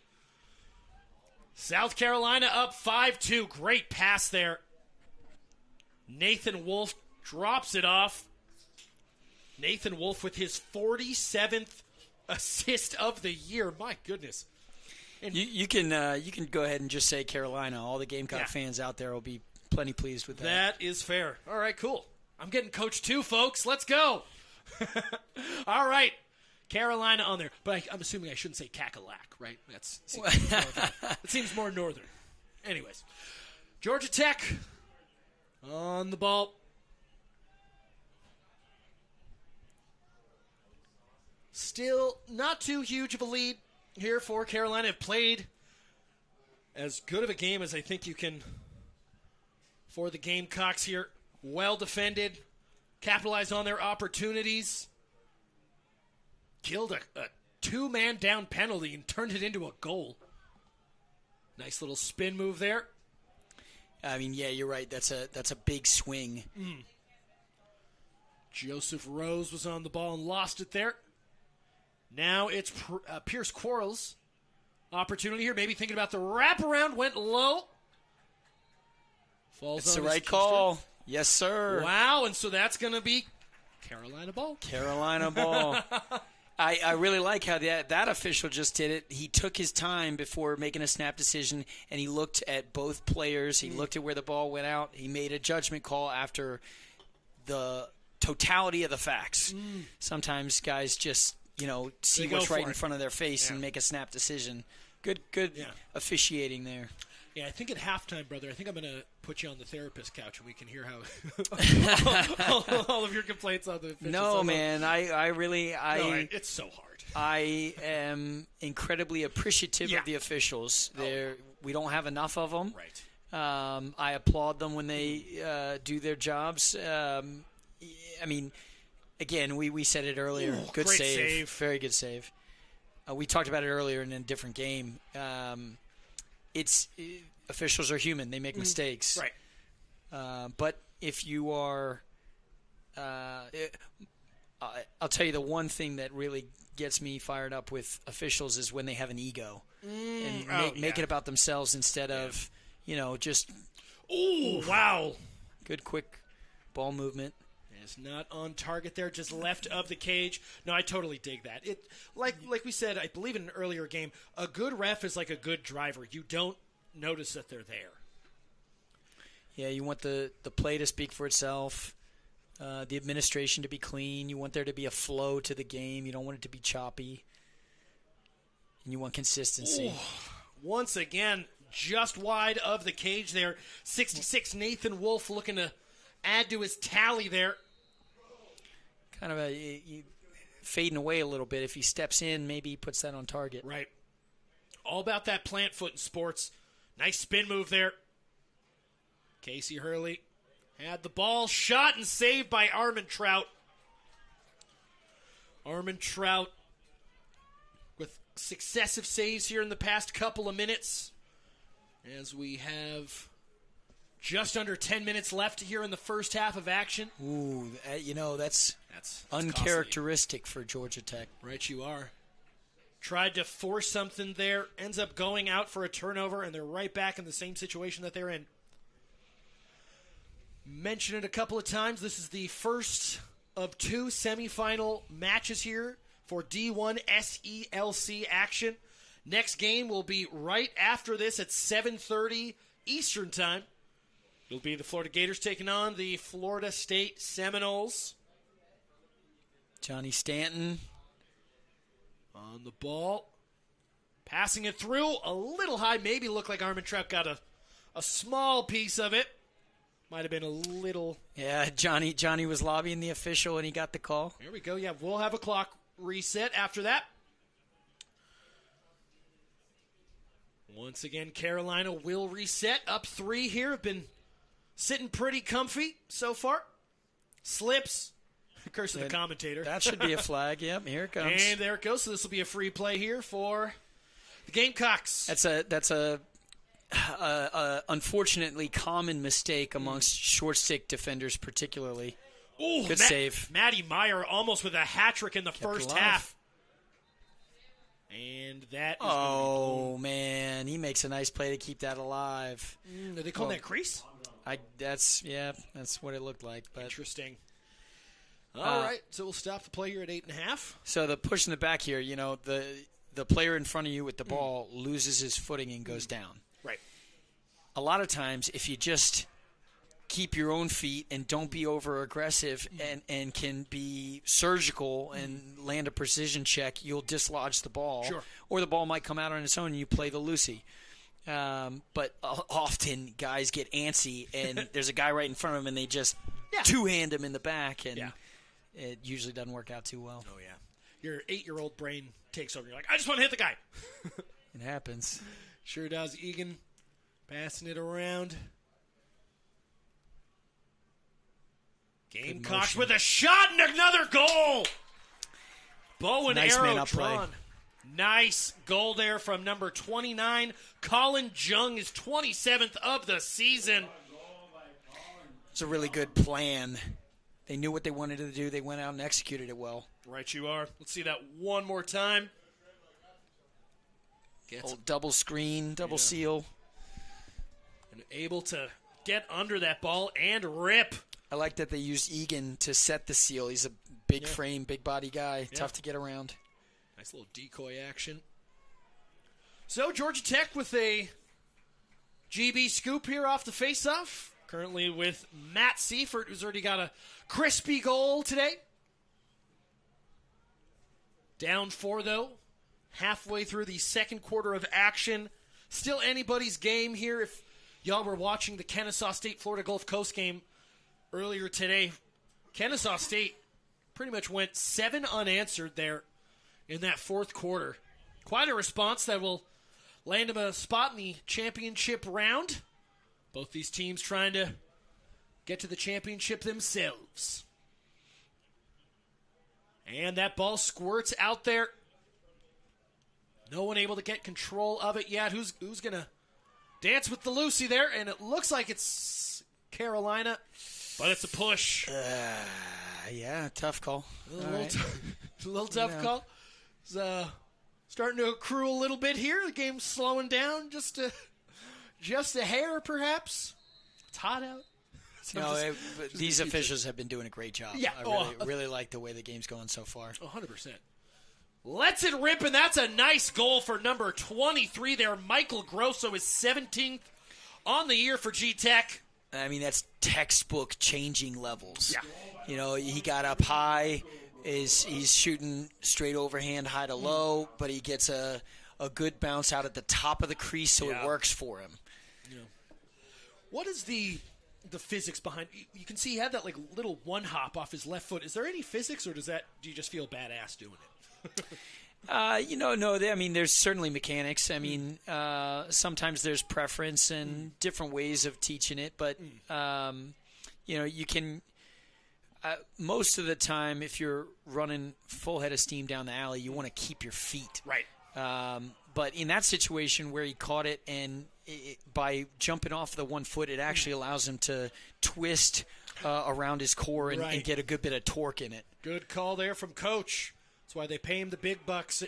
Speaker 1: South Carolina up 5-2. Great pass there. Nathan Wolf drops it off. Nathan Wolf with his 47th assist of the year. My goodness. And
Speaker 2: you can go ahead and just say Carolina. All the Gamecock fans out there will be plenty pleased with that.
Speaker 1: That is fair. All right, cool. I'm getting Coach 2, folks. Let's go. All right. Carolina on there. But I'm assuming I shouldn't say cackalack, right? That seems more northern. Anyways. Georgia Tech on the ball. Still not too huge of a lead here for Carolina. Have played as good of a game as I think you can for the Gamecocks here. Well defended. Capitalized on their opportunities. Killed a 2-man down penalty and turned it into a goal. Nice little spin move there.
Speaker 2: I mean, yeah, you're right. That's a big swing.
Speaker 1: Joseph Rose was on the ball and lost it there. Now it's Pierce Quarles. Opportunity here. Maybe thinking about the wraparound. Went low. Falls
Speaker 2: It's
Speaker 1: on
Speaker 2: the
Speaker 1: his
Speaker 2: right
Speaker 1: keister.
Speaker 2: call. Yes, sir.
Speaker 1: Wow, and so that's going to be Carolina ball.
Speaker 2: Carolina ball. I really like how that official just did it. He took his time before making a snap decision, and he looked at both players. He looked at where the ball went out. He made a judgment call after the totality of the facts. Sometimes guys just see
Speaker 1: They go
Speaker 2: what's right
Speaker 1: for
Speaker 2: in
Speaker 1: it.
Speaker 2: front of their face
Speaker 1: Yeah.
Speaker 2: and make a snap decision. Good officiating there.
Speaker 1: Yeah, I think at halftime, brother, I think I'm going to put you on the therapist couch and we can hear how all of your complaints on the officials.
Speaker 2: No, man,
Speaker 1: it's so hard.
Speaker 2: I am incredibly appreciative of the officials. We don't have enough of them.
Speaker 1: Right.
Speaker 2: I applaud them when they do their jobs. Again, we said it earlier.
Speaker 1: Ooh,
Speaker 2: good
Speaker 1: great
Speaker 2: save. Very good save. We talked about it earlier in a different game. Officials are human. They make mistakes.
Speaker 1: Right.
Speaker 2: But if you are... I'll tell you the one thing that really gets me fired up with officials is when they have an ego and make it about themselves instead of, just...
Speaker 1: Ooh, wow.
Speaker 2: Good, quick ball movement.
Speaker 1: It's not on target there, just left of the cage. No, I totally dig that. It like we said, I believe in an earlier game, a good ref is like a good driver. You don't notice that they're there.
Speaker 2: Yeah, you want the play to speak for itself, the administration to be clean. You want there to be a flow to the game. You don't want it to be choppy. And you want consistency.
Speaker 1: Ooh. Once again, just wide of the cage there. 66 Nathan Wolf looking to add to his tally there.
Speaker 2: Kind of fading away a little bit. If he steps in, maybe he puts that on target.
Speaker 1: Right. All about that plant foot in sports. Nice spin move there. Casey Hurley had the ball, shot and saved by Armand Trout. Armand Trout with successive saves here in the past couple of minutes. As we have just under 10 minutes left here in the first half of action.
Speaker 2: Ooh, that's uncharacteristic for Georgia Tech.
Speaker 1: Right, you are. Tried to force something there, ends up going out for a turnover, and they're right back in the same situation that they're in. Mentioned it a couple of times. This is the first of two semifinal matches here for D1 SELC action. Next game will be right after this at 7:30 Eastern Time. It'll be the Florida Gators taking on the Florida State Seminoles.
Speaker 2: Johnny Stanton
Speaker 1: on the ball. Passing it through a little high. Maybe looked like Armand Trout got a small piece of it. Might have been a little.
Speaker 2: Yeah, Johnny was lobbying the official and he got the call.
Speaker 1: There we go. Yeah, we'll have a clock reset after that. Once again, Carolina will reset. Up 3 here. Have been sitting pretty comfy so far. Slips. Curse of the commentator.
Speaker 2: That should be a flag. Yep, here it comes.
Speaker 1: And there it goes. So this will be a free play here for the Gamecocks.
Speaker 2: That's a unfortunately common mistake amongst short stick defenders, particularly.
Speaker 1: Ooh,
Speaker 2: good save.
Speaker 1: Matty Meyer almost with a hat trick in the first half. And that is
Speaker 2: man, he makes a nice play to keep that alive.
Speaker 1: Are they calling that crease?
Speaker 2: That's what it looked like. But
Speaker 1: interesting. All right, so we'll stop the play here at 8.5.
Speaker 2: So the push in the back here, the player in front of you with the ball loses his footing and goes down.
Speaker 1: Right.
Speaker 2: A lot of times, if you just keep your own feet and don't be over aggressive and can be surgical and land a precision check, you'll dislodge the ball.
Speaker 1: Sure.
Speaker 2: Or the ball might come out on its own and you play the loosey. But often guys get antsy and there's a guy right in front of them and they just two-hand him in the back and it usually doesn't work out too well.
Speaker 1: Oh, yeah. Your 8-year-old brain takes over. You're like, I just want to hit the guy.
Speaker 2: It happens.
Speaker 1: Sure does. Egan passing it around. Gamecocks with a shot and another goal. Bow and arrow drawn. Nice goal there from number 29. Colin Jung is 27th of the season.
Speaker 2: It's a really good plan. They knew what they wanted to do. They went out and executed it well.
Speaker 1: Right you are. Let's see that one more time.
Speaker 2: Old double screen, double seal.
Speaker 1: And able to get under that ball and rip.
Speaker 2: I like that they used Egan to set the seal. He's a big frame, big body guy. Tough to get around.
Speaker 1: Nice little decoy action. So Georgia Tech with a GB scoop here off the faceoff. Currently with Matt Seifert, who's already got a crispy goal today. Down 4, though. Halfway through the second quarter of action. Still anybody's game here. If y'all were watching the Kennesaw State-Florida Gulf Coast game earlier today, Kennesaw State pretty much went 7 unanswered there in that fourth quarter. Quite a response that will land them a spot in the championship round. Both these teams trying to get to the championship themselves. And that ball squirts out there. No one able to get control of it yet. Who's going to dance with the Lucy there? And it looks like it's Carolina, but it's a push.
Speaker 2: Yeah, tough call.
Speaker 1: A little tough call. It's starting to accrue a little bit here. The game's slowing down just a hair, perhaps. It's hot out. So
Speaker 2: these officials have been doing a great job.
Speaker 1: Yeah.
Speaker 2: I really like the way the game's going so far.
Speaker 1: 100%. Lets it rip, and that's a nice goal for number 23 there. Michael Grosso is 17th on the year for G-Tech.
Speaker 2: I mean, that's textbook changing levels.
Speaker 1: Yeah.
Speaker 2: He got up high. He's shooting straight overhand, high to low, but he gets a good bounce out at the top of the crease, so it works for him.
Speaker 1: Yeah. What is the physics behind? You can see he had that little one hop off his left foot. Is there any physics, or do you just feel badass doing it?
Speaker 2: No. There's certainly mechanics. I mean, sometimes there's preference and different ways of teaching it, but you can. Most of the time, if you're running full head of steam down the alley, you want to keep your feet.
Speaker 1: Right.
Speaker 2: But in that situation where he caught it, and by jumping off the 1 foot, it actually allows him to twist around his core and get a good bit of torque in it.
Speaker 1: Good call there from Coach. That's why they pay him the big bucks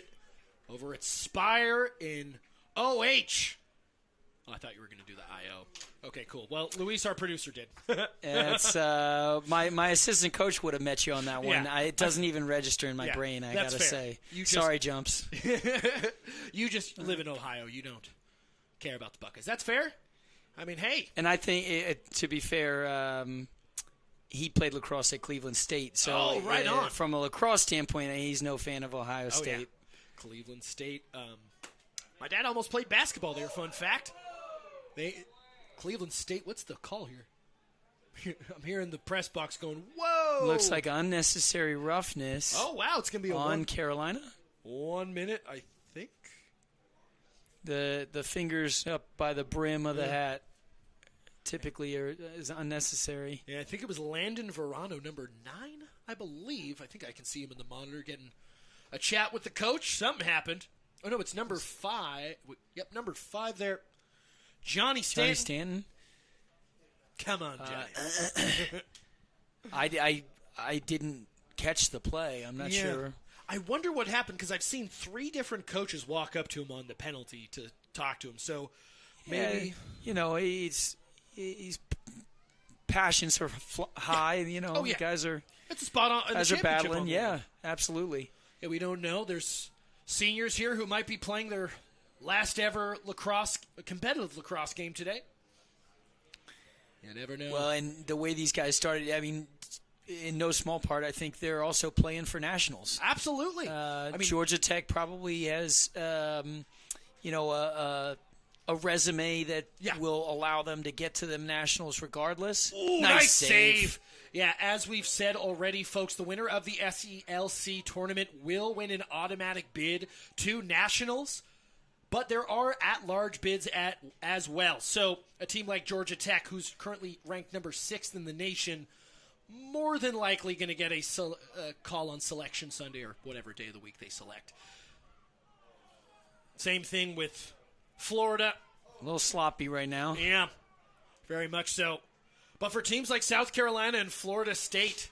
Speaker 1: over at Spire in OH. Oh, I thought you were going to do the IO. Okay, cool. Well, Luis, our producer, did.
Speaker 2: It's my assistant coach would have met you on that one.
Speaker 1: Yeah.
Speaker 2: It doesn't even register in my brain, I got to say. Sorry, Jumps.
Speaker 1: You just live in Ohio. You don't care about the Buckeyes. That's fair. I mean, hey.
Speaker 2: And I think, to be fair, he played lacrosse at Cleveland State. So
Speaker 1: right on.
Speaker 2: From a lacrosse standpoint, he's no fan of Ohio State.
Speaker 1: Yeah. Cleveland State. My dad almost played basketball there, fun fact. Cleveland State, what's the call here? I'm hearing the press box going, whoa!
Speaker 2: Looks like unnecessary roughness.
Speaker 1: Oh, wow, it's going to be
Speaker 2: on Carolina.
Speaker 1: 1 minute, I think.
Speaker 2: The fingers up by the brim of the hat typically is unnecessary.
Speaker 1: Yeah, I think it was Landon Verano, number 9, I believe. I think I can see him in the monitor getting a chat with the coach. Something happened. Oh, no, it's number 5. Yep, number 5 there. Johnny Stanton. Come on, Johnny.
Speaker 2: I didn't catch the play. I'm not sure.
Speaker 1: I wonder what happened, because I've seen 3 different coaches walk up to him on the penalty to talk to him. So maybe
Speaker 2: he's passions are high. The guys are.
Speaker 1: It's a spot on.
Speaker 2: Guys are battling. Yeah, absolutely.
Speaker 1: Yeah, we don't know. There's seniors here who might be playing their last ever competitive lacrosse game today. You never know.
Speaker 2: Well, and the way these guys started, I mean, in no small part, I think they're also playing for nationals.
Speaker 1: Absolutely.
Speaker 2: Georgia Tech probably has, a resume that will allow them to get to the nationals regardless.
Speaker 1: Ooh, nice save. Yeah, as we've said already, folks, the winner of the SELC tournament will win an automatic bid to nationals. But there are at-large bids as well. So a team like Georgia Tech, who's currently ranked number 6th in the nation, more than likely going to get a call on Selection Sunday or whatever day of the week they select. Same thing with Florida.
Speaker 2: A little sloppy right now.
Speaker 1: Yeah, very much so. But for teams like South Carolina and Florida State,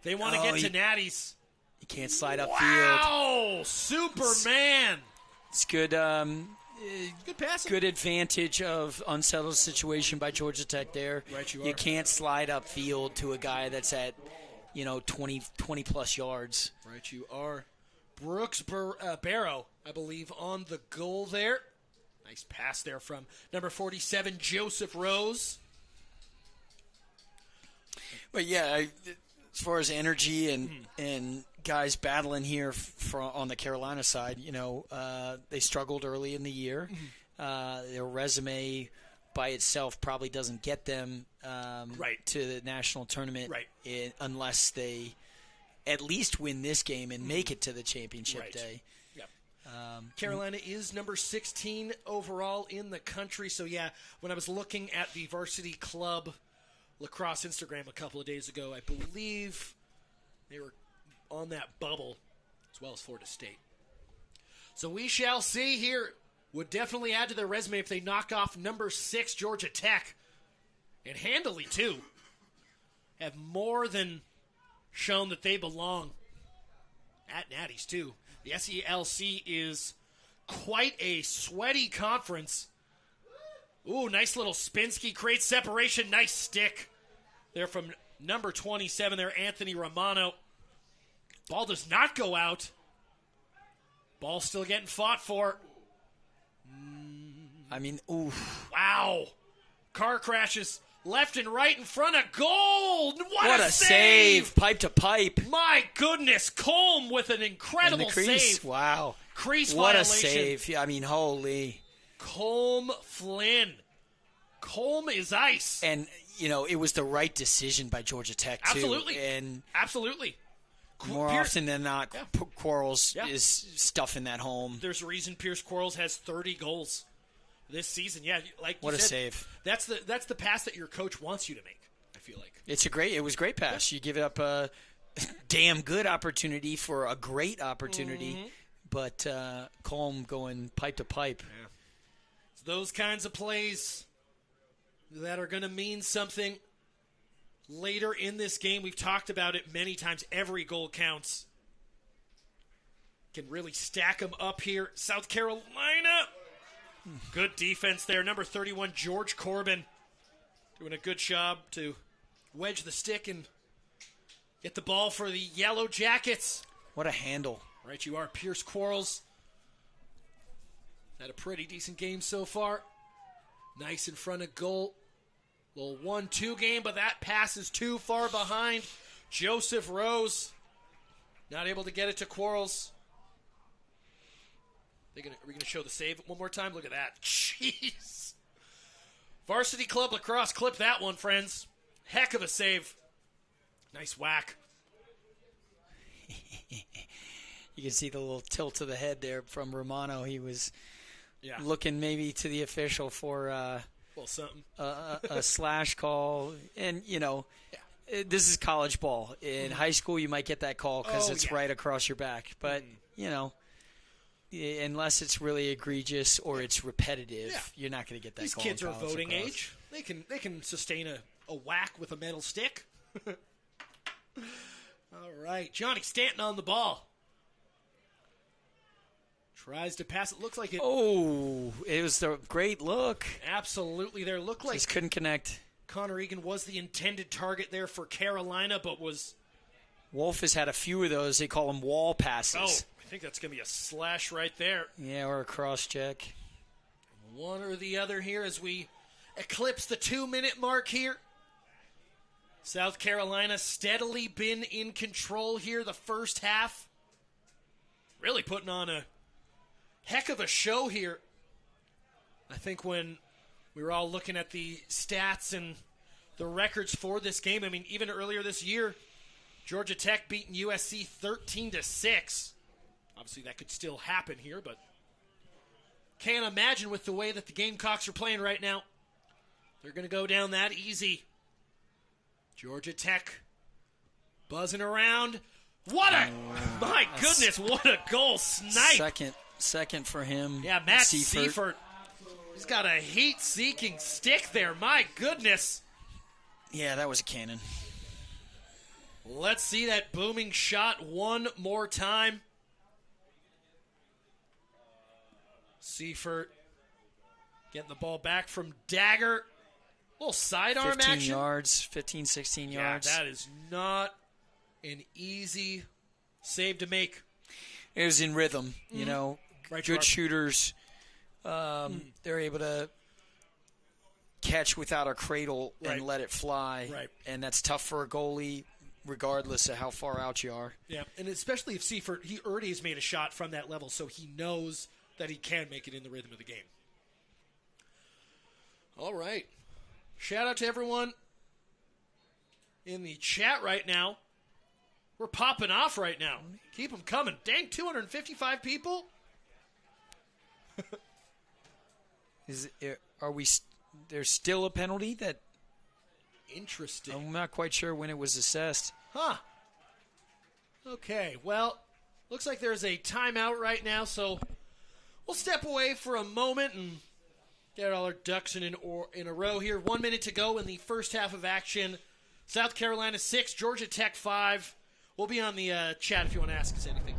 Speaker 1: they want to get to natties.
Speaker 2: You can't slide upfield.
Speaker 1: Wow, Superman.
Speaker 2: It's good.
Speaker 1: Good passing.
Speaker 2: Good advantage of unsettled situation by Georgia Tech there.
Speaker 1: Right, you are.
Speaker 2: You can't slide upfield to a guy that's at, 20 plus yards.
Speaker 1: Right, you are. Brooks Baro, I believe, on the goal there. Nice pass there from number 47, Joseph Rose.
Speaker 2: But yeah, as far as energy and guys battling here on the Carolina side. They struggled early in the year. Their resume by itself probably doesn't get them to the national tournament unless they at least win this game and make it to the championship day.
Speaker 1: Yep. Carolina is number 16 overall in the country. So, yeah, when I was looking at the varsity club lacrosse Instagram a couple of days ago, I believe they were on that bubble as well as Florida State. So we shall see here. Would definitely add to their resume if they knock off number 6 Georgia Tech. And handily, too. Have more than shown that they belong at Natty's, too. The SELC is quite a sweaty conference. Ooh, nice little Spinsky. Creates separation. Nice stick there from number 27 there, Anthony Romano. Ball does not go out. Ball still getting fought for.
Speaker 2: Ooh.
Speaker 1: Wow. Car crashes left and right in front of goal. What a
Speaker 2: save. Pipe to pipe.
Speaker 1: My goodness. Colm with an incredible save.
Speaker 2: Wow.
Speaker 1: Crease
Speaker 2: what
Speaker 1: violation.
Speaker 2: What a save. Holy.
Speaker 1: Colm Flynn. Colm is ice.
Speaker 2: And, it was the right decision by Georgia Tech, too.
Speaker 1: Absolutely.
Speaker 2: And
Speaker 1: absolutely.
Speaker 2: More often than not, Quarles is stuffing that home.
Speaker 1: There's a reason Pierce Quarles has 30 goals this season. Yeah, like you
Speaker 2: what a
Speaker 1: said,
Speaker 2: save!
Speaker 1: That's the pass that your coach wants you to make. I feel like
Speaker 2: it was a great pass. You give it up a damn good opportunity for a great opportunity, but Colm going pipe to pipe.
Speaker 1: Yeah. It's those kinds of plays that are going to mean something later in this game. We've talked about it many times. Every goal counts. Can really stack them up here. South Carolina. Good defense there. Number 31, George Corbin, doing a good job to wedge the stick and get the ball for the Yellow Jackets.
Speaker 2: What a handle.
Speaker 1: Right you are. Pierce Quarles had a pretty decent game so far. Nice in front of goal. Little 1-2 game, but that pass is too far behind. Joseph Rose not able to get it to Quarles. Are we going to show the save one more time? Look at that. Jeez. Varsity Club Lacrosse, clip that one, friends. Heck of a save. Nice whack.
Speaker 2: You can see the little tilt of the head there from Romano. He was looking maybe to the official for
Speaker 1: something.
Speaker 2: a slash call. And, this is college ball. In high school, you might get that call because it's right across your back. But, unless it's really egregious or it's repetitive, you're not going to get that call.
Speaker 1: These kids are voting age. They can sustain a whack with a metal stick. All right. Johnny Stanton on the ball. Tries to pass it. Looks like it.
Speaker 2: Oh, it was a great look.
Speaker 1: Absolutely. There looked like
Speaker 2: just couldn't connect.
Speaker 1: Connor Egan was the intended target there for Carolina, but was.
Speaker 2: Wolf has had a few of those. They call them wall passes.
Speaker 1: Oh, I think that's going to be a slash right there.
Speaker 2: Yeah, or a cross check.
Speaker 1: One or the other here as we eclipse the 2-minute mark here. South Carolina steadily been in control here the first half. Really putting on a heck of a show here. I think when we were all looking at the stats and the records for this game, even earlier this year, Georgia Tech beating USC 13-6. Obviously, that could still happen here, but can't imagine with the way that the Gamecocks are playing right now. They're going to go down that easy. Georgia Tech buzzing around. My goodness, what a goal snipe.
Speaker 2: Second for him.
Speaker 1: Yeah, Matt Seifert. He's got a heat-seeking stick there. My goodness.
Speaker 2: Yeah, that was a cannon.
Speaker 1: Let's see that booming shot one more time. Seifert getting the ball back from Dagger. Little sidearm
Speaker 2: 15
Speaker 1: action.
Speaker 2: 16 yards.
Speaker 1: Yeah, that is not an easy save to make.
Speaker 2: It was in rhythm,
Speaker 1: Right,
Speaker 2: good shooters. They're able to catch without a cradle and let it fly.
Speaker 1: Right.
Speaker 2: And that's tough for a goalie. regardless of how far out you are.
Speaker 1: Yeah, and especially if Seifert, he already has made a shot from that level, so he knows that he can make it in the rhythm of the game. All right. Shout out to everyone in the chat right now. We're popping off right now. Keep them coming. Dang, 255 people?
Speaker 2: There's still a penalty that...
Speaker 1: Interesting.
Speaker 2: I'm not quite sure when it was assessed.
Speaker 1: Huh. Okay, well, looks like there's a timeout right now, so we'll step away for a moment and get all our ducks in a row here. 1 minute to go in the first half of action. South Carolina 6, Georgia Tech 5. We'll be on the chat if you want to ask us anything.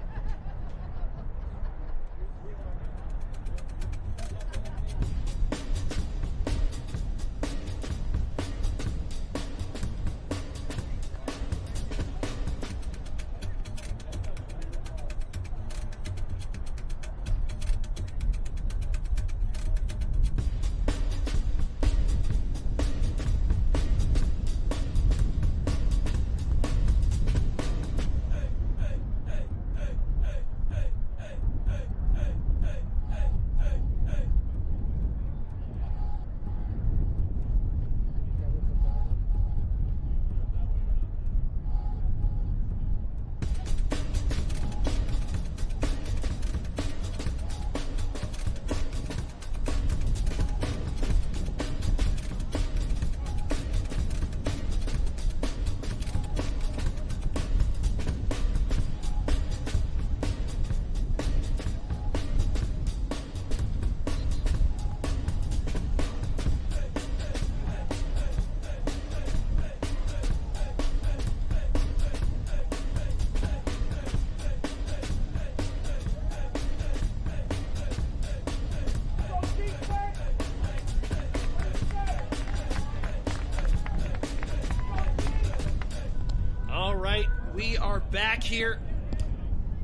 Speaker 1: Back here,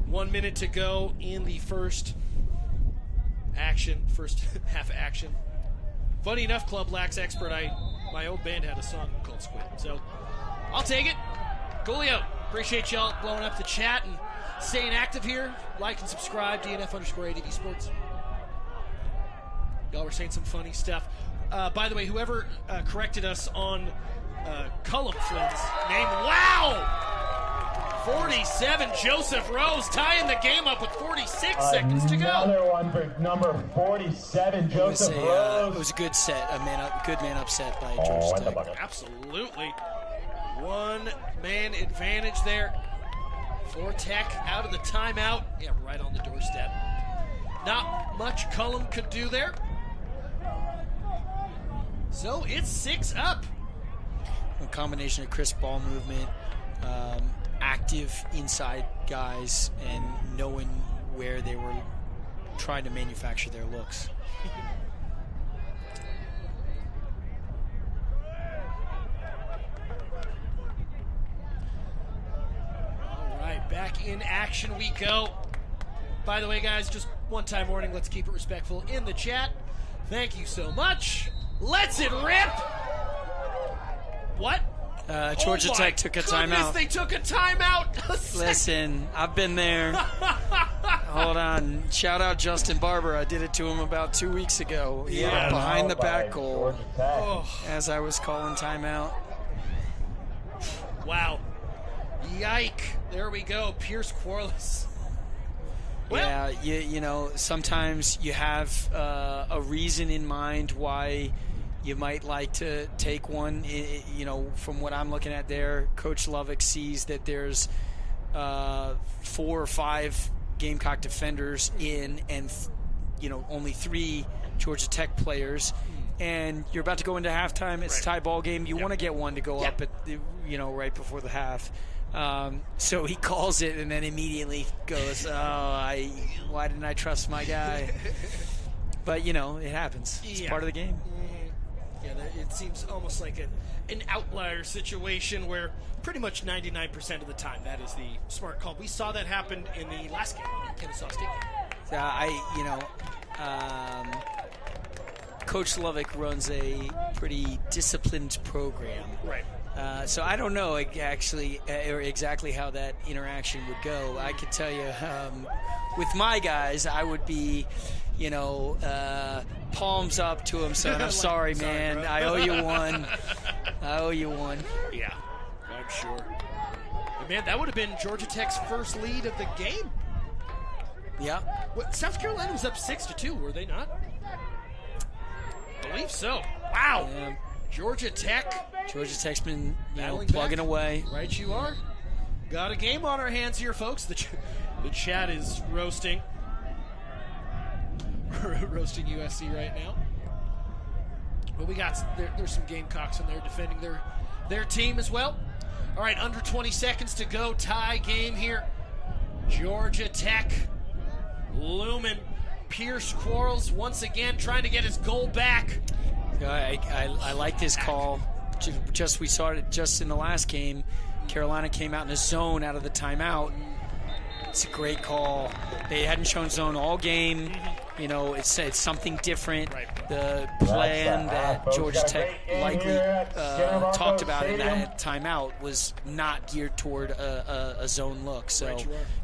Speaker 1: 1 minute to go in the first half action. Funny enough, Club Lax Expert, my old band had a song called Squid, so I'll take it. Coolio, appreciate y'all blowing up the chat and staying active here. Like and subscribe, DNF_ADV Sports. Y'all were saying some funny stuff. By the way, whoever corrected us on Cullum Flynn's name, wow! 47, Joseph Rose tying the game up with 46 seconds to go.
Speaker 3: Another one for number 47, Joseph Rose.
Speaker 2: It was a good set, good man up set by Georgia Tech.
Speaker 1: Absolutely. 1 man advantage there for Tech out of the timeout. Yeah, right on the doorstep. Not much Cullum could do there. So it's 6 up.
Speaker 2: A combination of crisp ball movement, active inside guys, and knowing where they were trying to manufacture their looks.
Speaker 1: All right, back in action we go. By the way, guys, just one-time warning, let's keep it respectful in the chat. Thank you so much. Let's it rip! What?
Speaker 2: Georgia Tech took a timeout.
Speaker 1: They took a timeout.
Speaker 2: Listen, I've been there. Hold on. Shout out Justin Barber. I did it to him about 2 weeks ago. He had a behind the back goal as I was calling timeout.
Speaker 1: Wow. Yike. There we go. Pierce Quarles.
Speaker 2: Well, yeah, you know, sometimes you have a reason in mind why you might like to take one. You know, from what I'm looking at there, Coach Lovick sees that there's 4 or 5 Gamecock defenders in, and only 3 Georgia Tech players, and you're about to go into halftime. It's a tie ball game. You want to get one to go up at right before the half. So he calls it and then immediately goes, why didn't I trust my guy? But it happens. It's part of the game.
Speaker 1: Yeah, it seems almost like an outlier situation where pretty much 99% of the time that is the smart call. We saw that happen in the last game, Kennesaw State.
Speaker 2: Coach Lovick runs a pretty disciplined program.
Speaker 1: Right.
Speaker 2: So I don't know exactly how that interaction would go. I could tell you, with my guys, I would be, palms up to him, son. I'm sorry, man.
Speaker 1: Bro.
Speaker 2: I owe you one. I owe you one.
Speaker 1: Yeah, I'm sure. And man, that would have been Georgia Tech's first lead of the game.
Speaker 2: Yeah.
Speaker 1: South Carolina was up 6-2, were they not? I believe so. Wow.
Speaker 2: Yeah.
Speaker 1: Georgia Tech's
Speaker 2: been
Speaker 1: battling
Speaker 2: plugging
Speaker 1: back.
Speaker 2: away.
Speaker 1: Right you are. Got a game on our hands here, folks. The chat is roasting. Roasting USC right now. But we got there's some Gamecocks in there defending their team as well. All right, under 20 seconds to go. Tie game here. Georgia Tech looming. Pierce Quarles once again trying to get his goal back.
Speaker 2: I like this call. We saw it just in the last game. Carolina came out in a zone out of the timeout. It's a great call. They hadn't shown zone all game. It's something different.
Speaker 1: Right.
Speaker 2: The plan that Georgia Tech likely talked about in that timeout was not geared toward a zone look. So,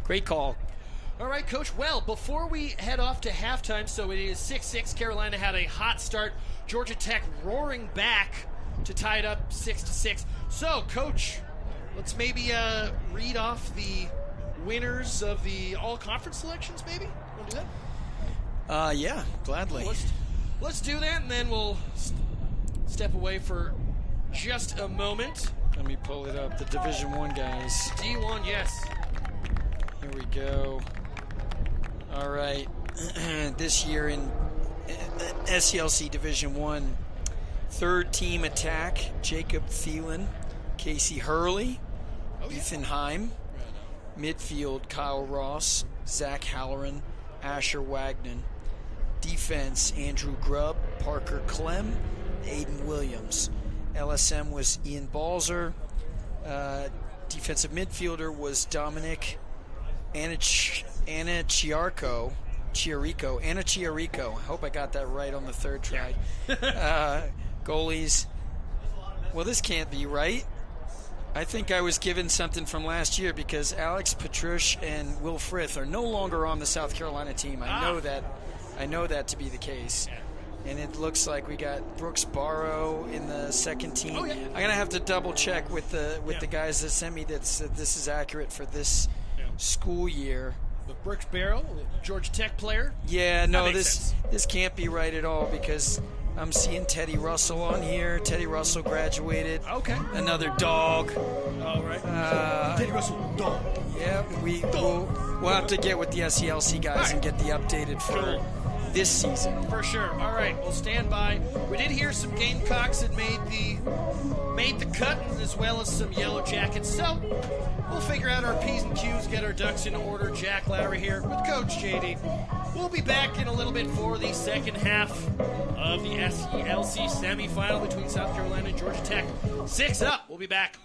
Speaker 2: great call.
Speaker 1: All right, Coach. Well, before we head off to halftime, so it is 6-6. Carolina had a hot start. Georgia Tech roaring back to tie it up 6-6. So, Coach, let's maybe read off the winners of the all-conference selections, maybe? Want to do that?
Speaker 2: Yeah, gladly.
Speaker 1: Let's do that, and then we'll step away for just a moment.
Speaker 2: Let me pull it up. The Division I guys.
Speaker 1: D1, yes.
Speaker 2: Here we go. All right. This year in SELC Division I, third team attack, Jacob Thielen, Casey Hurley, Ethan Heim. Midfield, Kyle Ross, Zach Halloran, Asher Wagner. Defense, Andrew Grubb, Parker Clem, Aiden Williams. LSM was Ian Balzer. Defensive midfielder was Dominic Chiarico. I hope I got that right on the third try. Goalies. Well, this can't be right. I think I was given something from last year because Alex Petrush and Will Frith are no longer on the South Carolina team. I know that to be the case. And it looks like we got Brooks Baro in the second team.
Speaker 1: Oh, yeah.
Speaker 2: I'm gonna have to double check with the guys that sent me that this is accurate for this school year.
Speaker 1: The Brooks Baro, Georgia Tech player.
Speaker 2: Yeah, no,
Speaker 1: this
Speaker 2: can't be right at all because I'm seeing Teddy Russell on here. Teddy Russell graduated.
Speaker 1: Okay.
Speaker 2: Another dog.
Speaker 1: All right. Teddy Russell, dog.
Speaker 2: Yeah, we'll have to get with the SELC guys and get the updated for this season.
Speaker 1: For sure. All right, we'll stand by. We did hear some Gamecocks that made the cut, as well as some Yellow Jackets. So we'll figure out our P's and Q's, get our ducks in order. Jack Lowry here with Coach JD. We'll be back in a little bit for the second half of the SELC semifinal between South Carolina and Georgia Tech. 6 up. We'll be back.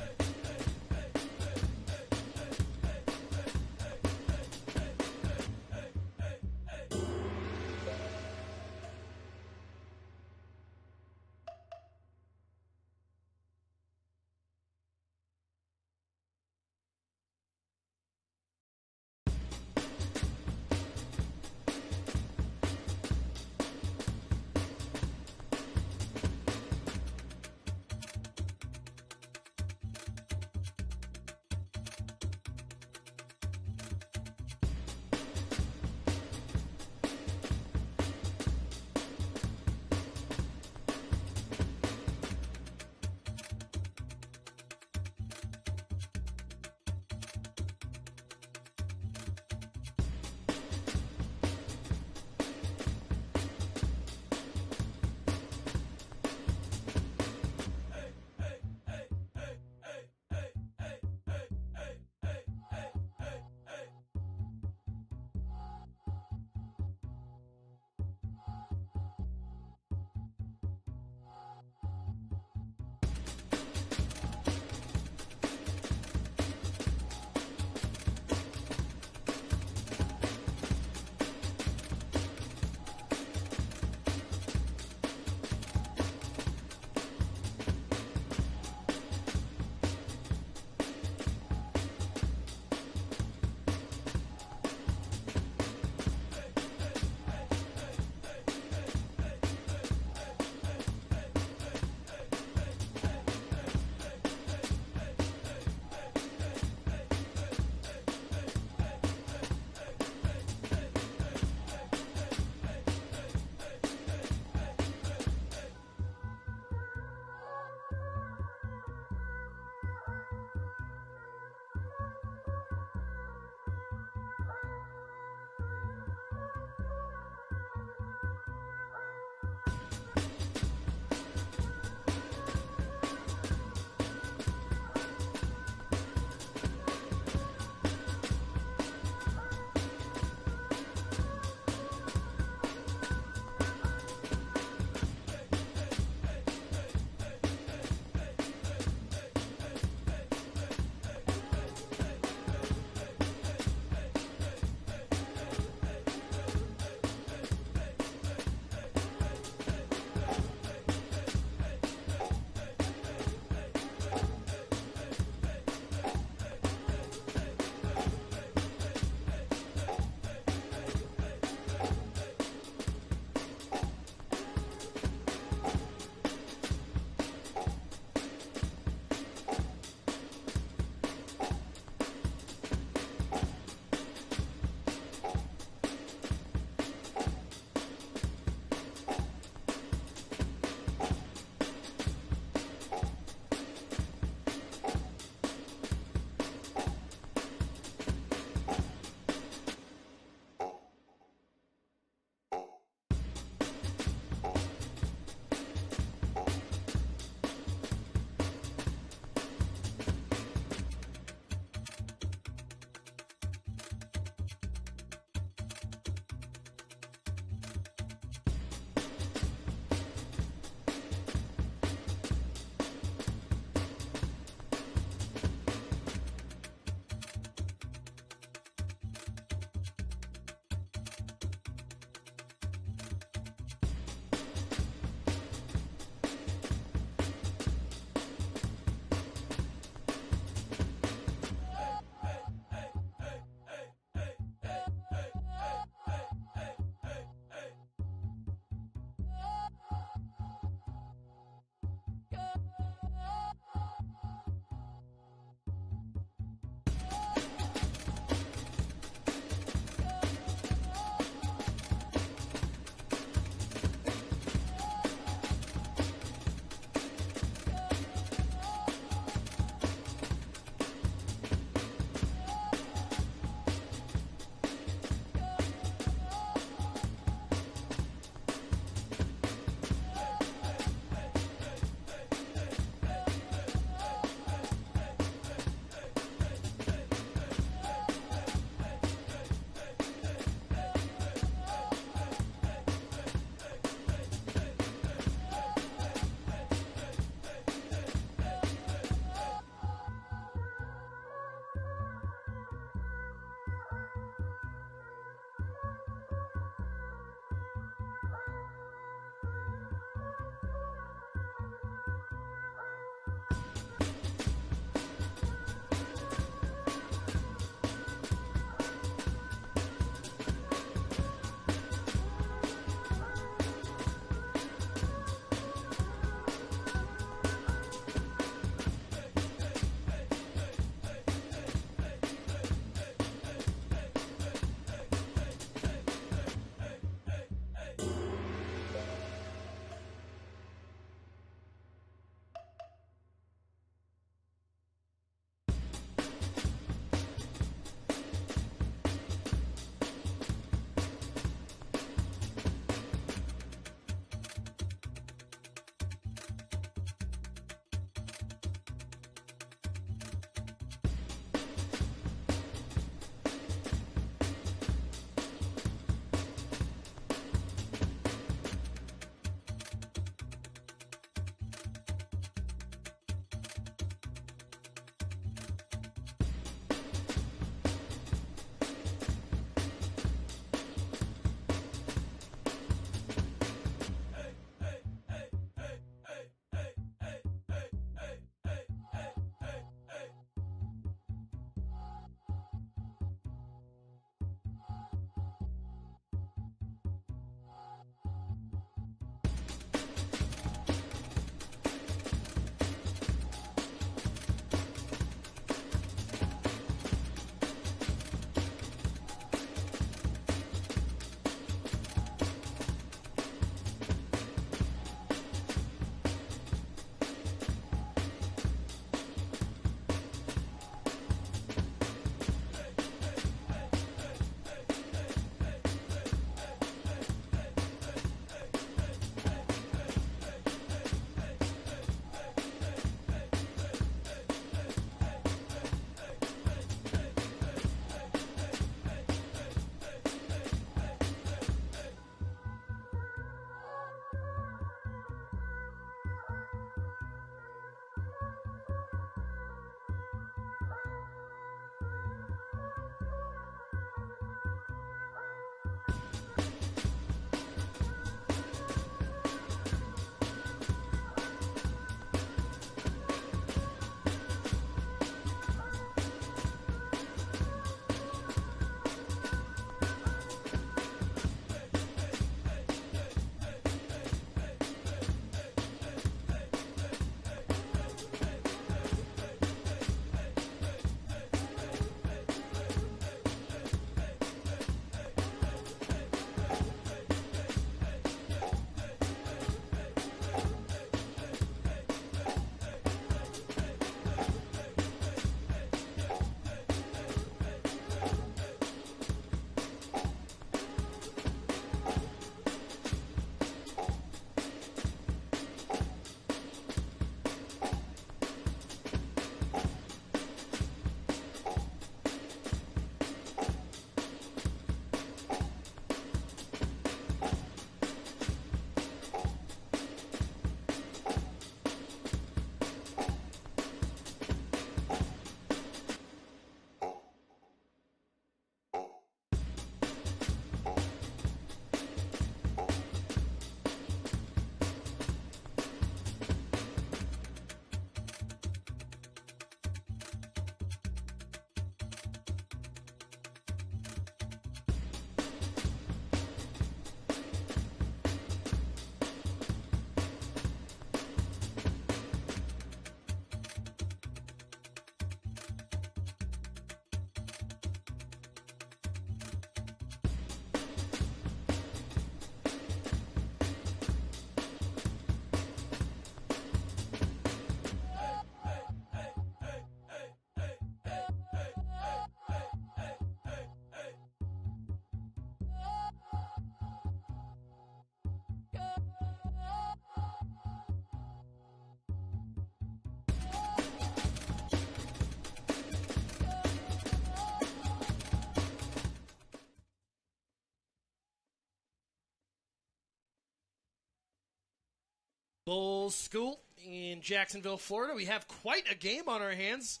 Speaker 1: Bulls School in Jacksonville, Florida. We have quite a game on our hands.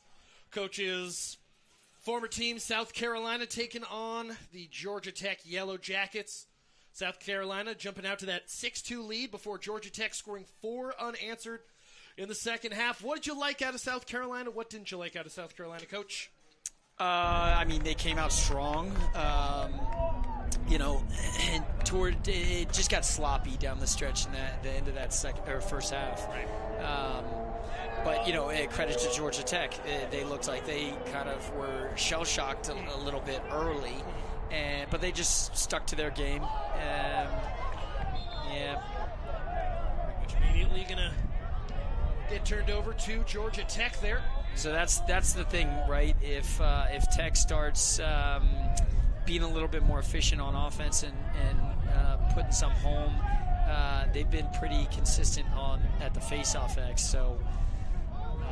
Speaker 1: Coach's former team, South Carolina, taking on the Georgia Tech Yellow Jackets. South Carolina jumping out to that 6-2 lead before Georgia Tech scoring 4 unanswered in the second half. What did you like out of South Carolina? What didn't you like out of South Carolina, Coach?
Speaker 2: I mean, they came out strong. And it just got sloppy down the stretch in the end of that first half.
Speaker 1: Right.
Speaker 2: But credit to Georgia Tech. They looked like they kind of were shell-shocked a little bit early, but they just stuck to their game. Yeah.
Speaker 1: Pretty much immediately gonna get turned over to Georgia Tech there.
Speaker 2: So that's the thing, right? If Tech starts being a little bit more efficient on offense and putting some home, they've been pretty consistent at the faceoff X. So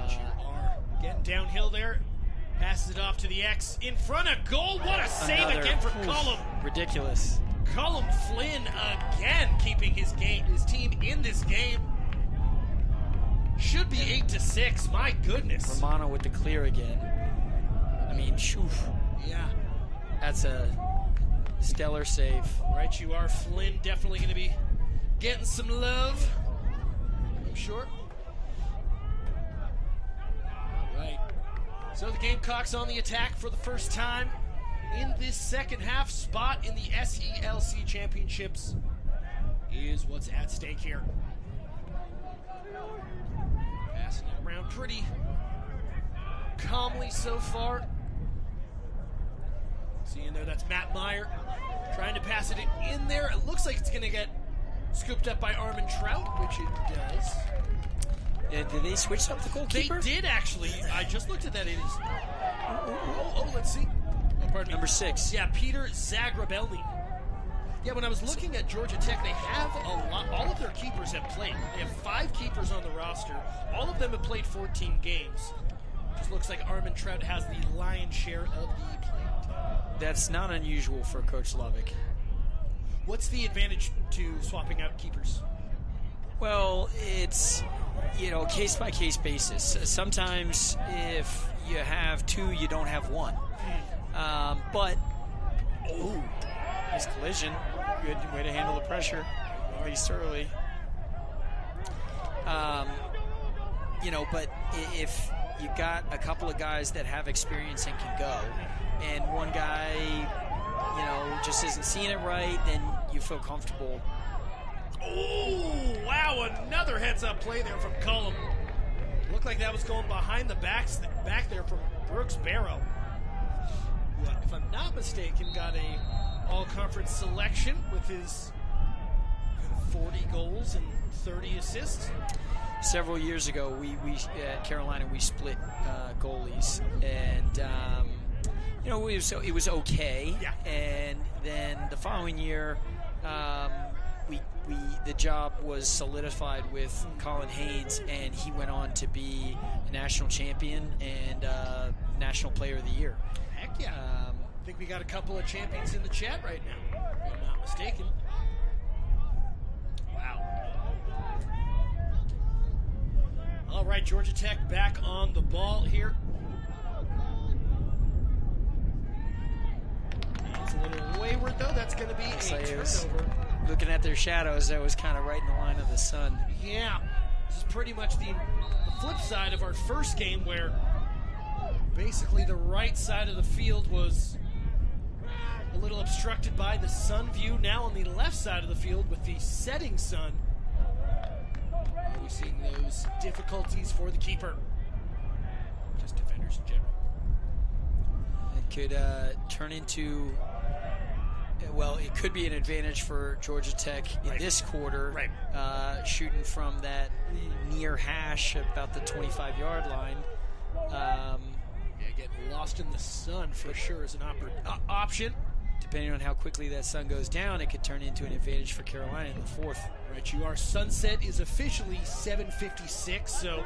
Speaker 1: you are getting downhill there. Passes it off to the X in front of goal. What a save again from Cullum.
Speaker 2: Ridiculous.
Speaker 1: Cullum Flynn again keeping his team in this game. Should be 8-6. My goodness.
Speaker 2: Romano with the clear again. I mean, shoo.
Speaker 1: Yeah.
Speaker 2: That's a stellar save.
Speaker 1: Right, you are. Flynn definitely going to be getting some love, I'm sure. Right. So the Gamecocks on the attack for the first time in this second half. Spot in the SELC championships is what's at stake here. Passing it around pretty calmly so far. Seeing there, that's Matt Meyer trying to pass it in there. It looks like it's going to get scooped up by Armin Trout, which it does.
Speaker 2: Did they switch up the goalkeeper?
Speaker 1: They did, actually. I just looked at that. It is. Oh, let's see. Oh, pardon me.
Speaker 2: Number 6.
Speaker 1: Yeah, Peter Zagrobelny. Yeah, when I was looking at Georgia Tech, they have a lot. All of their keepers have played. They have 5 keepers on the roster. All of them have played 14 games. Just looks like Armin Trout has the lion's share of the play.
Speaker 2: That's not unusual for Coach Lovick.
Speaker 1: What's the advantage to swapping out keepers?
Speaker 2: Well, it's, case-by-case basis. Sometimes if you have 2, you don't have 1. But, nice collision. Good way to handle the pressure, at least early. But if you got a couple of guys that have experience and can go, and one guy, just isn't seeing it right, then you feel comfortable.
Speaker 1: Oh, wow, another heads-up play there from Cullum. Looked like that was going behind the back there from Brooks Baro. Who, if I'm not mistaken, got a all-conference selection with his 40 goals and 30 assists.
Speaker 2: Several years ago, we at Carolina, we split goalies, and it was okay.
Speaker 1: Yeah.
Speaker 2: And then the following year, the job was solidified with Colin Haynes, and he went on to be a national champion and National Player of the Year.
Speaker 1: Heck yeah. I think we got a couple of champions in the chat right now, if I'm not mistaken. Wow. All right, Georgia Tech back on the ball here. It's a little wayward, though. That's going to be a turnover.
Speaker 2: Looking at their shadows, that was kind of right in the line of the sun.
Speaker 1: Yeah. This is pretty much the flip side of our first game, where basically the right side of the field was a little obstructed by the sun view. Now on the left side of the field with the setting sun, we're seeing those difficulties for the keeper. Just defenders in general.
Speaker 2: It could turn into... Well, it could be an advantage for Georgia Tech in this quarter, shooting from that near hash about the 25-yard line.
Speaker 1: Getting lost in the sun for sure is an option.
Speaker 2: Depending on how quickly that sun goes down, it could turn into an advantage for Carolina in the fourth.
Speaker 1: Right, you are. Sunset is officially 7:56, so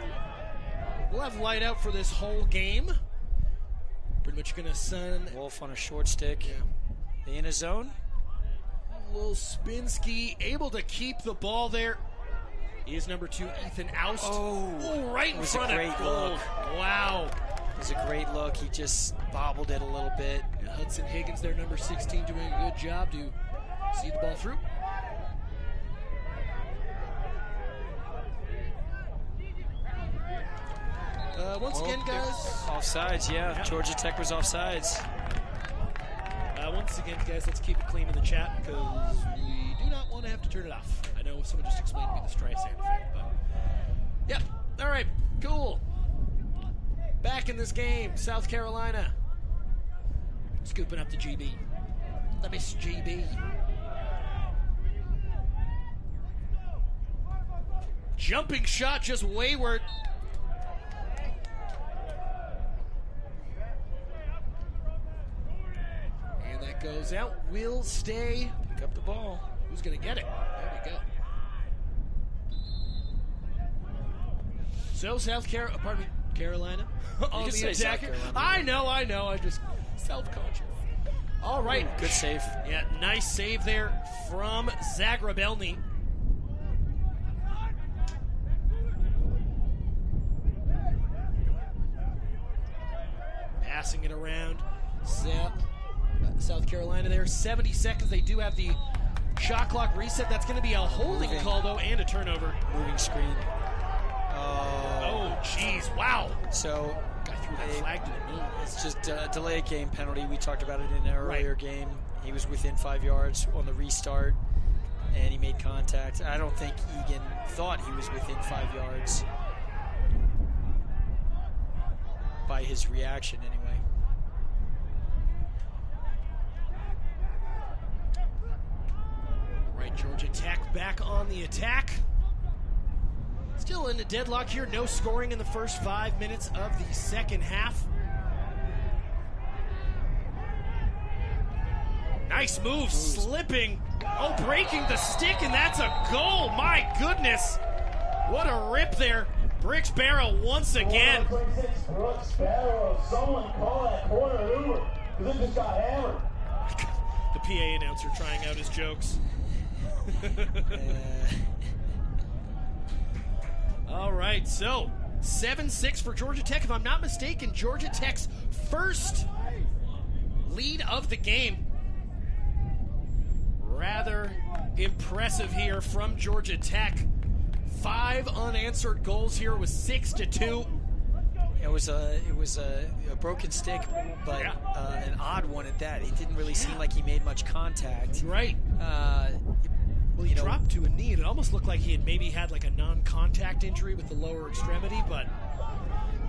Speaker 1: we'll have light out for this whole game. Pretty much going to sun.
Speaker 2: Wolf on a short stick.
Speaker 1: Yeah.
Speaker 2: They in a zone.
Speaker 1: Little spin ski, able to keep the ball there is number 2, Ethan Oust.
Speaker 2: Oh,
Speaker 1: right in front of goal. Wow.
Speaker 2: It was a great look. He just bobbled it a little bit.
Speaker 1: Hudson Higgins, their number 16, doing a good job to see the ball through. Once again, guys.
Speaker 2: Offsides, yeah. Georgia Tech was offsides.
Speaker 1: Once again, guys, let's keep it clean in the chat because we do not want to have to turn it off. I know someone just explained to me the Streisand effect, but yep. All right, cool. Back in this game, South Carolina scooping up the GB. The Miss GB. Jumping shot, just wayward. And that goes out. Will stay.
Speaker 2: Pick up the ball.
Speaker 1: Who's going to get it? There we go. So Carolina on the attacker. I know. I'm just self-conscious. All right.
Speaker 2: Ooh, good save.
Speaker 1: Yeah, nice save there from Zagrobelny. Passing it around. South Carolina there. 70 seconds. They do have the shot clock reset. That's going to be a holding call, though, and a turnover.
Speaker 2: Moving screen.
Speaker 1: Oh, jeez. Wow.
Speaker 2: So
Speaker 1: guy threw that flag to the middle.
Speaker 2: It's just a delayed game penalty. We talked about it in an earlier game. He was within 5 yards on the restart, and he made contact. I don't think Egan thought he was within 5 yards by his reaction, anyway.
Speaker 1: Right, Georgia Tech back on the attack. Still in the deadlock here. No scoring in the first 5 minutes of the second half. Nice move, slipping. Oh, breaking the stick, and that's a goal. My goodness. What a rip there. Brooks Baro once again.
Speaker 3: Brooks Baro. Someone call that corner Uber, because it just got hammered.
Speaker 1: The PA announcer trying out his jokes. All right, so 7-6 for Georgia Tech. If I'm not mistaken, Georgia Tech's first lead of the game. Rather impressive here from Georgia Tech. 5 unanswered goals here with 6-2.
Speaker 2: It was a broken stick, but an odd one at that. It didn't really seem like he made much contact.
Speaker 1: Right. Well, he dropped to a knee, and it almost looked like he had maybe had like a non-contact injury with the lower extremity, but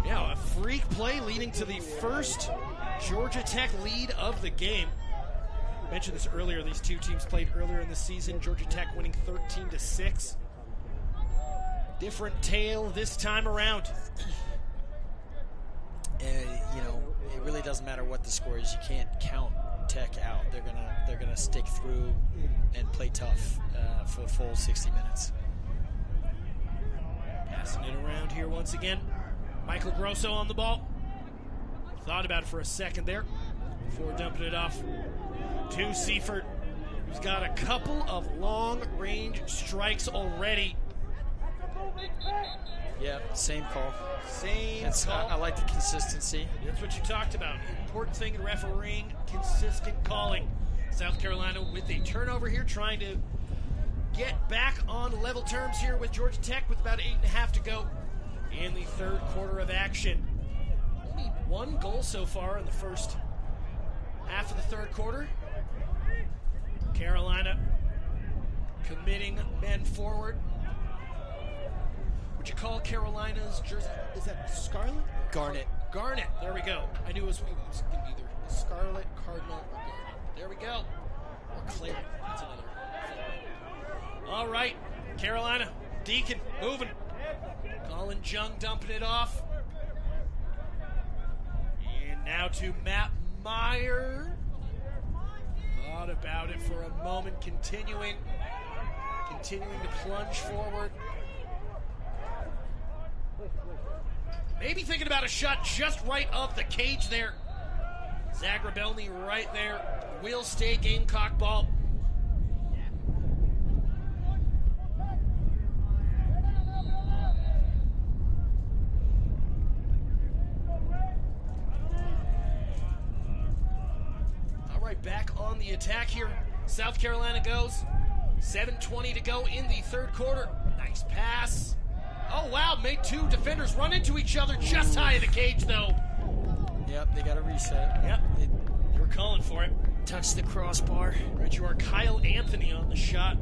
Speaker 1: yeah, a freak play leading to the first Georgia Tech lead of the game. I mentioned this earlier. These two teams played earlier in the season. Georgia Tech winning 13-6. Different tale this time around.
Speaker 2: It really doesn't matter what the score is. You can't count Tech out. They're gonna stick through and play tough for the full 60 minutes.
Speaker 1: Passing it around here once again. Michael Grosso on the ball. Thought about it for a second there before dumping it off to Seifert, who's got a couple of long-range strikes already.
Speaker 2: Yeah, same call.
Speaker 1: Call.
Speaker 2: I like the consistency.
Speaker 1: That's what you talked about. Important thing in refereeing, consistent calling. South Carolina with a turnover here, trying to get back on level terms here with Georgia Tech with about 8.5 to go in the third quarter of action. Only 1 goal so far in the first half of the third quarter. Carolina committing men forward. Would you call Carolina's jersey, is that scarlet?
Speaker 2: Garnet.
Speaker 1: Garnet, there we go. I knew it was going to be either scarlet, cardinal, or garnet. There we go. Or claret, that's another thing. All right, Carolina, Deacon, moving. Colin Jung dumping it off. And now to Matt Meyer. Thought about it for a moment, continuing to plunge forward. Maybe thinking about a shot just right of the cage there. Zagrobelny right there. Will stay Gamecock ball. right, back on the attack here. South Carolina goes. 7:20 to go in the third quarter. Nice pass. Oh, wow, made two defenders run into each other just high of the cage, though.
Speaker 2: Yep, they got to reset.
Speaker 1: Yep, they were calling for it.
Speaker 2: Touched the crossbar.
Speaker 1: Right, you are Kyle Anthony on the shot.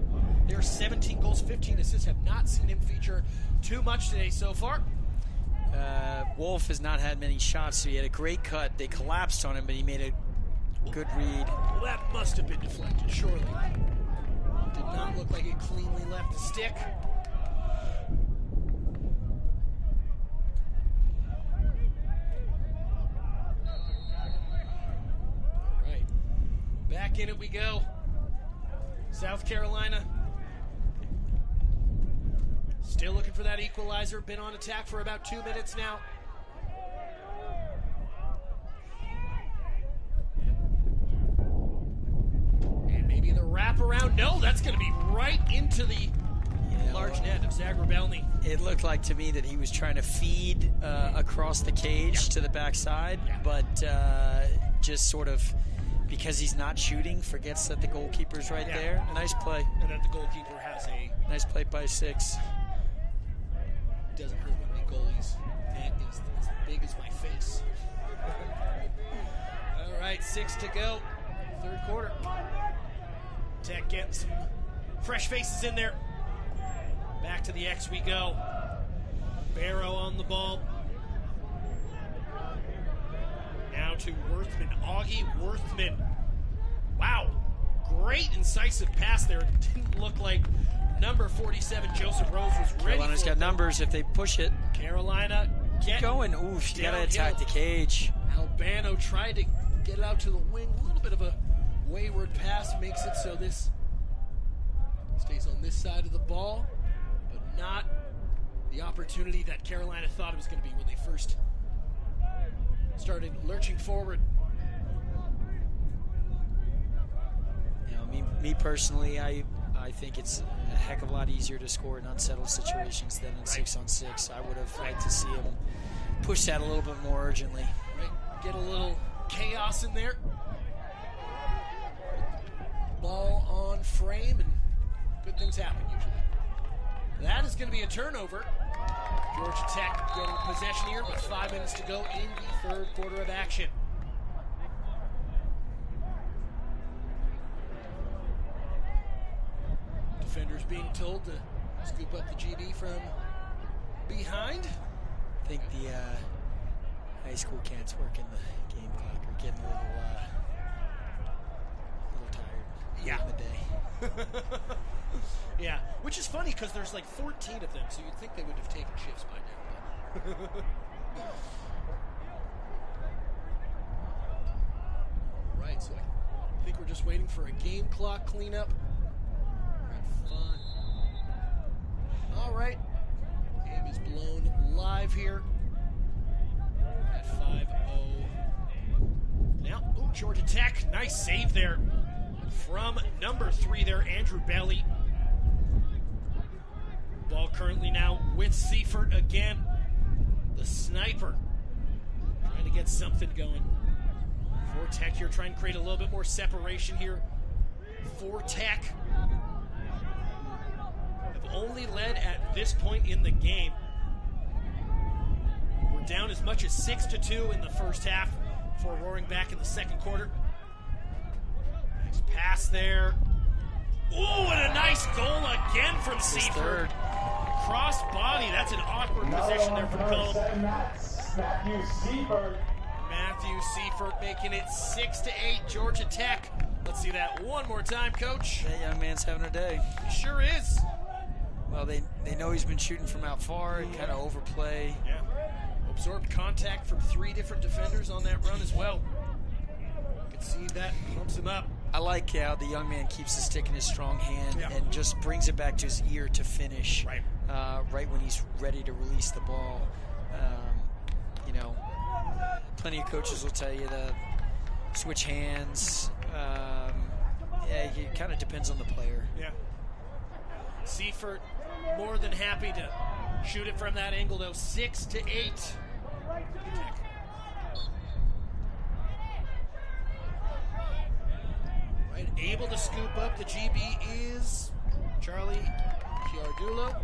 Speaker 1: There are 17 goals, 15 assists. Have not seen him feature too much today so far.
Speaker 2: Wolf has not had many shots, so he had a great cut. They collapsed on him, but he made a good read.
Speaker 1: Well, that must have been deflected, surely. Did not look like it cleanly left the stick. All right. Back in it we go. South Carolina still looking for that equalizer. Been on attack for about 2 minutes now. And maybe the wraparound. No, that's going to be right into the large net of Zagrobelny.
Speaker 2: It looked like to me that he was trying to feed across the cage to the backside, but just sort of, because he's not shooting, forgets that the goalkeeper's right there. Nice play.
Speaker 1: And that the goalkeeper has a...
Speaker 2: Nice play by 6.
Speaker 1: Doesn't hurt when the goalie's net is as big as my face. All right, 6 to go. Third quarter. Tech getting some fresh faces in there. Back to the X we go. Baro on the ball. Now to Worthman. Augie Worthman. Wow. Great incisive pass there. It didn't look like number 47, Joseph Rose, was ready.
Speaker 2: Carolina's got numbers if they push it.
Speaker 1: Carolina
Speaker 2: keep going. Oof, you got to attack the cage.
Speaker 1: Albano tried to get it out to the wing. A little bit of a wayward pass makes it so this stays on this side of the ball, but not the opportunity that Carolina thought it was going to be when they first started lurching forward.
Speaker 2: You know, me personally, I think it's a heck of a lot easier to score in unsettled situations than in 6-on-6. I would have liked to see him push that a little bit more urgently.
Speaker 1: Right. Get a little chaos in there. Ball on frame, and good things happen usually. That is going to be a turnover. Georgia Tech getting possession here with 5 minutes to go in the third quarter of action. Defenders being told to scoop up the GB from behind.
Speaker 2: I think the high school cats working the Gamecock are getting a little tired in the day.
Speaker 1: Yeah, which is funny because there's like 14 of them, so you'd think they would have taken shifts by now. Right, so I think we're just waiting for a game clock cleanup. Fun. All right, game is blown live here at 5-0. Now, Georgia Tech, nice save there from number 3 there, Andrew Belly. Ball currently now with Seifert again. The sniper trying to get something going. For Tech here, trying to create a little bit more separation here. For Tech have only led at this point in the game. We're down as much as 6-2 in the first half before roaring back in the second quarter. Nice pass there. Ooh, and a nice goal again from Seifert. Cross body, that's an awkward position there from Cole.
Speaker 3: Matthew Seifert.
Speaker 1: Matthew Seifert making it 6-8, Georgia Tech. Let's see that one more time, Coach.
Speaker 2: That young man's having a day.
Speaker 1: He sure is.
Speaker 2: Well, they know he's been shooting from out far and kind of overplay.
Speaker 1: Yeah. Absorbed contact from 3 different defenders on that run as well. You can see that pumps him up.
Speaker 2: I like how the young man keeps the stick in his strong hand and just brings it back to his ear to finish.
Speaker 1: Right.
Speaker 2: Right when he's ready to release the ball. You know, plenty of coaches will tell you to switch hands. It kind of depends on the player.
Speaker 1: Yeah. Seifert more than happy to shoot it from that angle, though. 6-8. able to scoop up the GB is Charlie Ciardullo.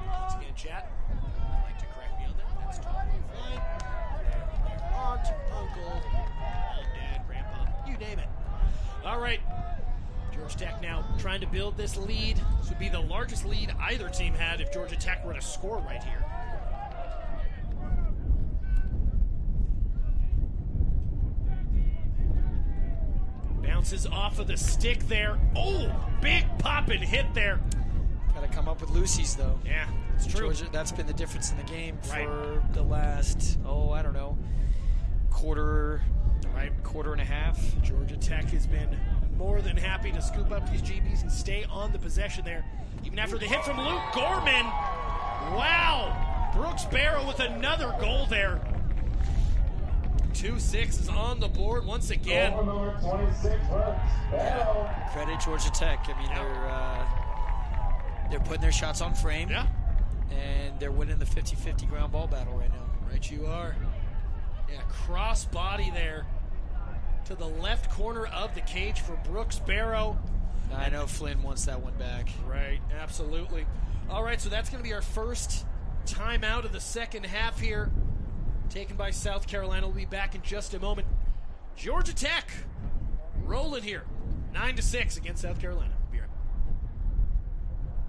Speaker 1: Once again, chat, I'd like to correct me on that. That's totally fine. Their aunt, uncle, mom, dad, grandpa, you name it. All right. Georgia Tech now trying to build this lead. This would be the largest lead either team had if Georgia Tech were to score right here. Bounces off of the stick there. Oh, big poppin' hit there.
Speaker 2: Got to come up with Lucy's, though.
Speaker 1: Yeah, it's true.
Speaker 2: Georgia, that's been the difference in the game for the last, I don't know, quarter and a half.
Speaker 1: Georgia Tech has been more than happy to scoop up these GBs and stay on the possession there. Even after the hit from Luke Gorman. Wow. Brooks Baro with another goal there. 2-6 is on the board once again.
Speaker 3: Goal number 26, Brooks Baro.
Speaker 2: Credit Georgia Tech. I mean, they're putting their shots on frame.
Speaker 1: Yeah.
Speaker 2: And they're winning the 50-50 ground ball battle right now.
Speaker 1: Right you are. Yeah, cross body there to the left corner of the cage for Brooks Baro.
Speaker 2: I know Flynn wants that one back.
Speaker 1: Right, absolutely. All right, so that's going to be our first timeout of the second half here, taken by South Carolina. We'll be back in just a moment. Georgia Tech rolling here, 9-6 against South Carolina. Be right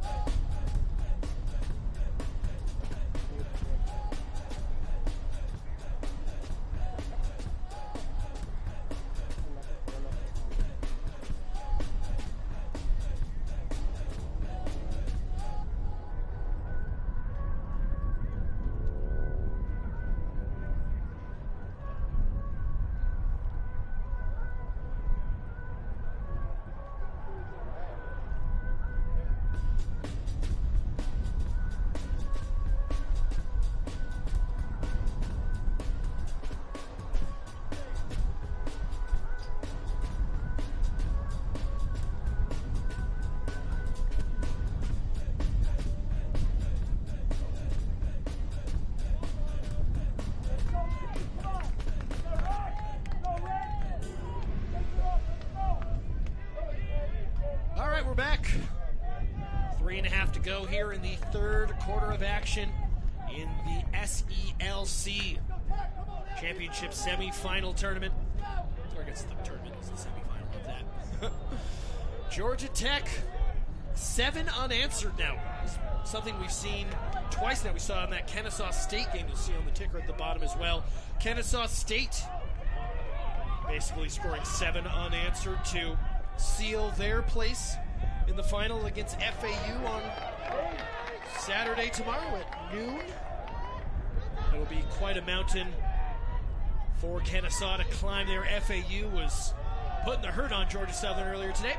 Speaker 1: back. We're back. 3.5 to go here in the third quarter of action in the SELC Championship semifinal tournament. Or I guess the tournament is the semifinal of that. Georgia Tech, 7 unanswered now. This is something we've seen twice now. We saw in that Kennesaw State game. You'll see on the ticker at the bottom as well. Kennesaw State basically scoring 7 unanswered to seal their place in the final against FAU on Saturday tomorrow at noon. It'll be quite a mountain for Kennesaw to climb there. FAU was putting the hurt on Georgia Southern earlier today.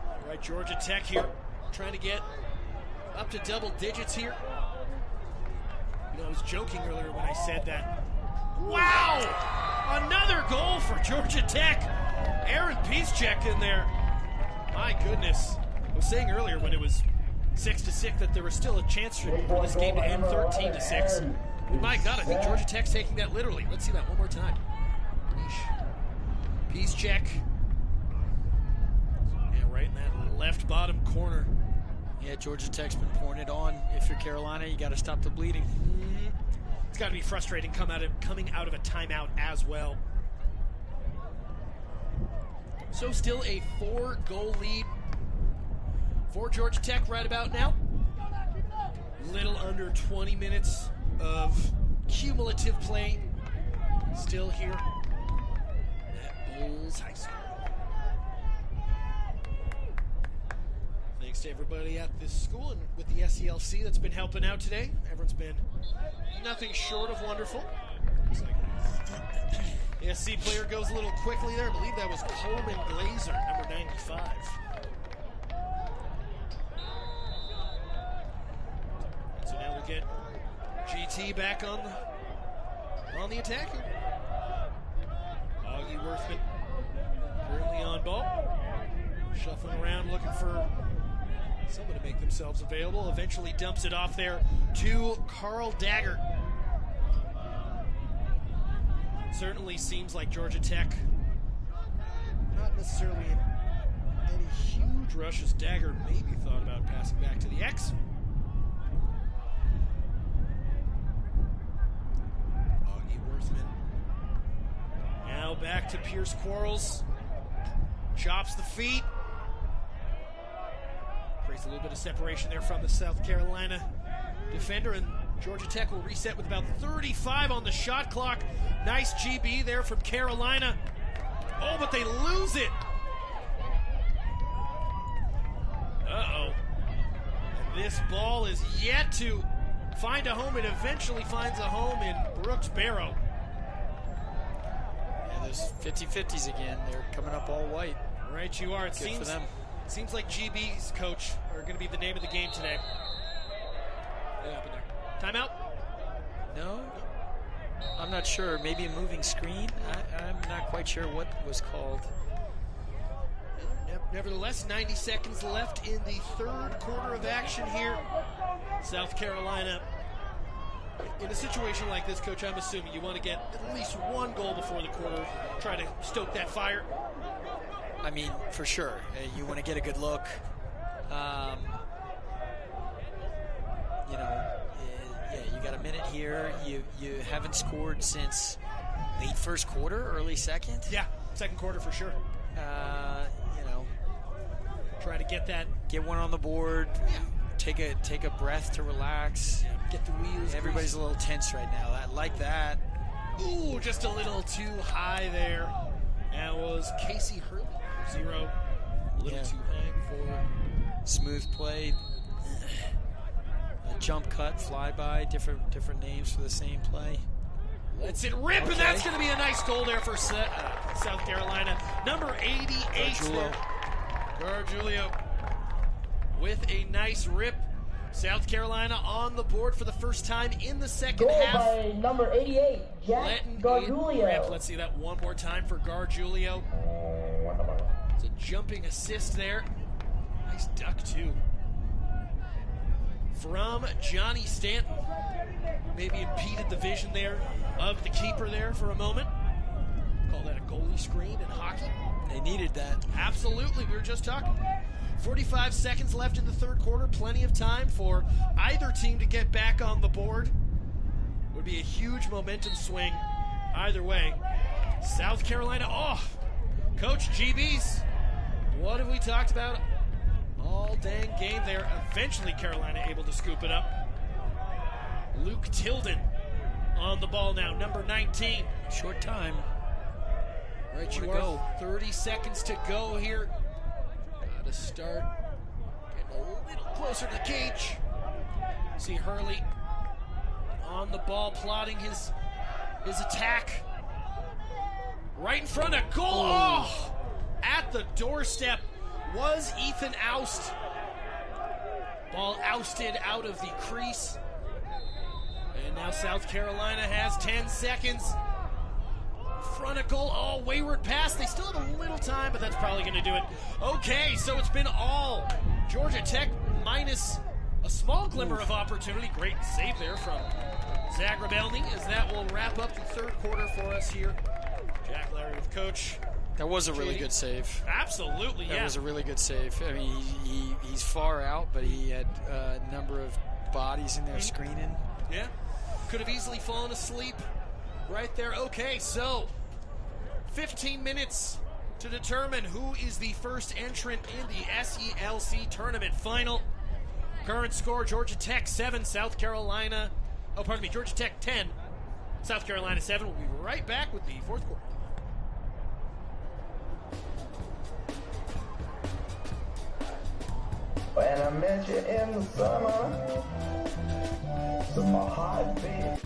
Speaker 1: All right, Georgia Tech here trying to get up to double digits here. You know, I was joking earlier when I said that. Wow! Another goal for Georgia Tech. Aaron Piszczek in there. My goodness. I was saying earlier when it was 6-6 that there was still a chance for this game to end 13-6. But my God, I think Georgia Tech's taking that literally. Let's see that one more time. Piszczek. Yeah, right in that left bottom corner.
Speaker 2: Yeah, Georgia Tech's been pouring it on. If you're Carolina, you got to stop the bleeding.
Speaker 1: Mm-hmm. It's got to be frustrating coming out of a timeout as well. So still a 4-goal lead for Georgia Tech right about now. Little under 20 minutes of cumulative play still here at Bowles High School. Thanks to everybody at this school and with the SELC that's been helping out today. Everyone's been nothing short of wonderful. Looks like the SC player goes a little quickly there. I believe that was Coleman Glazer, number 95. So now we get GT back on the attack. Augie Worthman currently on ball. Shuffling around looking for someone to make themselves available. Eventually dumps it off there to Carl Dagger. Certainly seems like Georgia Tech, not necessarily in any huge rush, as Dagger maybe thought about passing back to the X. Augie Worthman. Now back to Pierce Quarles. Chops the feet. Creates a little bit of separation there from the South Carolina defender, and Georgia Tech will reset with about 35 on the shot clock. Nice GB there from Carolina. Oh, but they lose it. Uh-oh. And this ball is yet to find a home. It eventually finds a home in Brooks Baro.
Speaker 2: Yeah, there's 50-50s again. They're coming up all white.
Speaker 1: Right you are. It
Speaker 2: Good for them.
Speaker 1: Seems like GB's coach are going to be the name of the game today. What happened there? Timeout?
Speaker 2: No, I'm not sure. Maybe a moving screen. I'm not quite sure what was called.
Speaker 1: Nevertheless, 90 seconds left in the third quarter of action here. South Carolina, in a situation like this, Coach, I'm assuming you want to get at least one goal before the quarter, try to stoke that fire.
Speaker 2: I mean, for sure. You want to get a good look. You know, yeah, you got a minute here. You haven't scored since late first quarter, early second.
Speaker 1: Yeah, second quarter for sure.
Speaker 2: You know,
Speaker 1: try to get
Speaker 2: one on the board.
Speaker 1: Yeah.
Speaker 2: Take a breath to relax.
Speaker 1: Yeah, get the wheels.
Speaker 2: Everybody's a little tense right now. I like that.
Speaker 1: Ooh, just a little too high there. That was Casey Hurley for 0. A little too high for
Speaker 2: smooth play. A jump cut, flyby, different names for the same play.
Speaker 1: Lets it rip, and that's going to be a nice goal there for South Carolina. Number 88. Ciardullo with a nice rip. South Carolina on the board for the first time in the second half.
Speaker 3: Goal by number 88, Jack Ciardullo.
Speaker 1: Let's see that one more time for Ciardullo. It's a jumping assist there. Nice duck, too. From Johnny Stanton. Maybe impeded the vision there of the keeper there for a moment. Call that a goalie screen in hockey.
Speaker 2: They needed that.
Speaker 1: Absolutely, we were just talking. 45 seconds left in the third quarter. Plenty of time for either team to get back on the board. Would be a huge momentum swing either way. South Carolina, Coach GB's. What have we talked about all dang game there? Eventually Carolina able to scoop it up. Luke Tilden on the ball now, number 19.
Speaker 2: Short time.
Speaker 1: Right, you are. 30 seconds to go here. Gotta start getting a little closer to the cage. See Hurley on the ball, plotting his attack. Right in front of goal. Oh, at the doorstep was Ethan Oust. Ball ousted out of the crease. And now South Carolina has 10 seconds. Front of goal. Oh, wayward pass. They still have a little time, but that's probably going to do it. Okay, so it's been all Georgia Tech minus a small glimmer of opportunity. Great save there from Zagrobelny, as that will wrap up the third quarter for us here. Jack Larry with Coach.
Speaker 2: That was a really good save.
Speaker 1: Absolutely, yeah.
Speaker 2: That was a really good save. I mean, he's far out, but he had a number of bodies in there screening.
Speaker 1: Yeah. Could have easily fallen asleep right there. Okay, so 15 minutes to determine who is the first entrant in the SELC tournament final. Current score, Georgia Tech 7, Georgia Tech 10, South Carolina 7. We'll be right back with the fourth quarter.
Speaker 3: When I met you in the summer, to my heartbeat.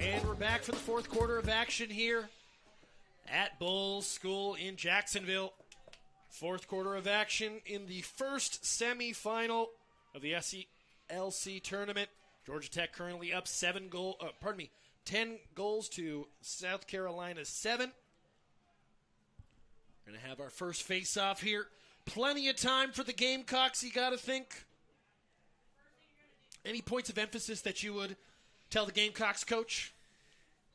Speaker 1: And we're back for the fourth quarter of action here at Bulls School in Jacksonville. Fourth quarter of action in the first semifinal of the SELC tournament. Georgia Tech currently up 10 goals to South Carolina's 7. We're going to have our first face-off here. Plenty of time for the Gamecocks, you got to think. Any points of emphasis that you would tell the Gamecocks coach?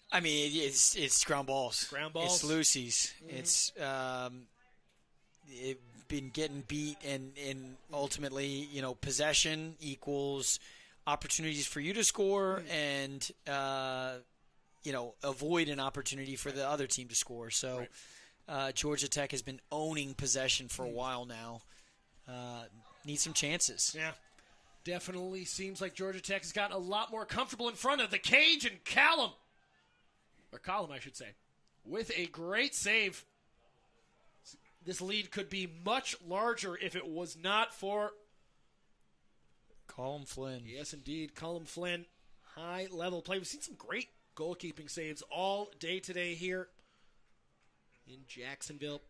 Speaker 2: I mean, it's ground balls.
Speaker 1: Ground balls.
Speaker 2: It's loosies. Mm-hmm. It's been getting beat, and ultimately, possession equals opportunities for you to score, and avoid an opportunity for the other team to score. So, Georgia Tech has been owning possession for a while now. Need some chances.
Speaker 1: Yeah. Definitely seems like Georgia Tech has gotten a lot more comfortable in front of the cage, and Column, I should say, with a great save. This lead could be much larger if it was not for
Speaker 2: Colin Flynn.
Speaker 1: Yes, indeed. Colin Flynn, high-level play. We've seen some great goalkeeping saves all day today here in Jacksonville.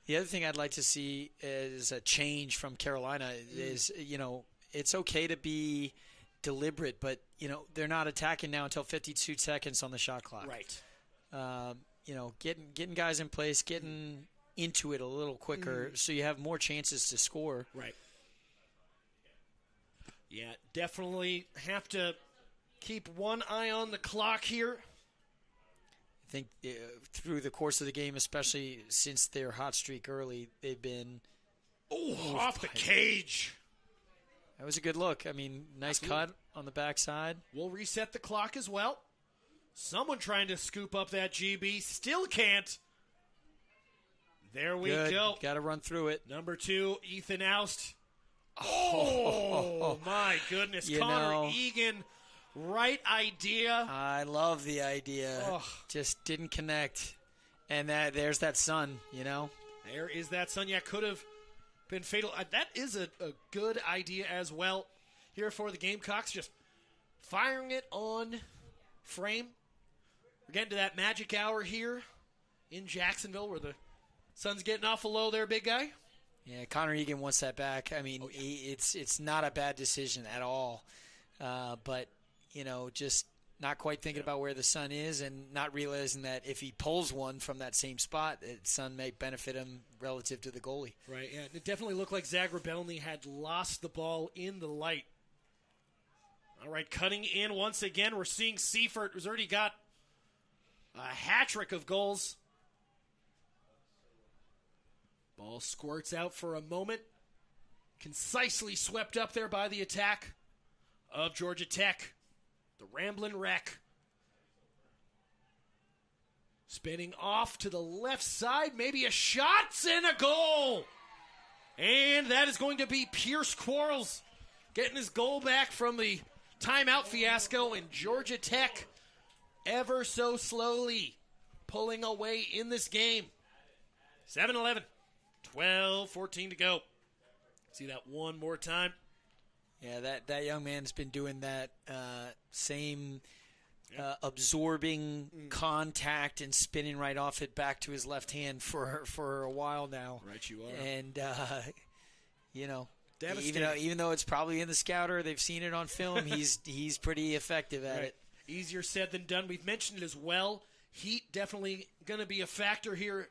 Speaker 2: The other thing I'd like to see is a change from Carolina is, it's okay to be deliberate, but, they're not attacking now until 52 seconds on the shot clock.
Speaker 1: Right.
Speaker 2: Getting guys in place, getting into it a little quicker so you have more chances to score.
Speaker 1: Right. Yeah, definitely have to keep one eye on the clock here.
Speaker 2: I think through the course of the game, especially since their hot streak early, they've been
Speaker 1: off the cage.
Speaker 2: That was a good look. I mean, nice cut on the backside.
Speaker 1: We'll reset the clock as well. Someone trying to scoop up that GB. Still can't. There we go.
Speaker 2: Got to run through it.
Speaker 1: Number 2, Ethan Oust. Oh, my goodness. Connor Egan. Right idea.
Speaker 2: I love the idea. Just didn't connect. And there's that sun,
Speaker 1: There is that sun. Yeah, could have been fatal. That is a good idea as well here for the Gamecocks. Just firing it on frame. We're getting to that magic hour here in Jacksonville where the sun's getting awful low there, big guy.
Speaker 2: Yeah, Connor Egan wants that back. I mean, it's not a bad decision at all. But just not quite thinking about where the sun is and not realizing that if he pulls one from that same spot, the sun may benefit him relative to the goalie.
Speaker 1: Right, yeah. It definitely looked like Zagrobelny had lost the ball in the light. All right, cutting in once again. We're seeing Seifert, who's already got a hat trick of goals. Ball squirts out for a moment. Concisely swept up there by the attack of Georgia Tech. The Ramblin' Wreck. Spinning off to the left side. Maybe a shot and a goal. And that is going to be Pierce Quarles getting his goal back from the timeout fiasco. And Georgia Tech ever so slowly pulling away in this game. 7-11. 12-14 to go. See that one more time.
Speaker 2: Yeah, that young man's been doing that same absorbing contact and spinning right off it back to his left hand for a while now.
Speaker 1: Right, you are.
Speaker 2: And
Speaker 1: devastating.
Speaker 2: even though it's probably in the scouter, they've seen it on film. He's pretty effective at it.
Speaker 1: Easier said than done. We've mentioned it as well. Heat definitely going to be a factor here.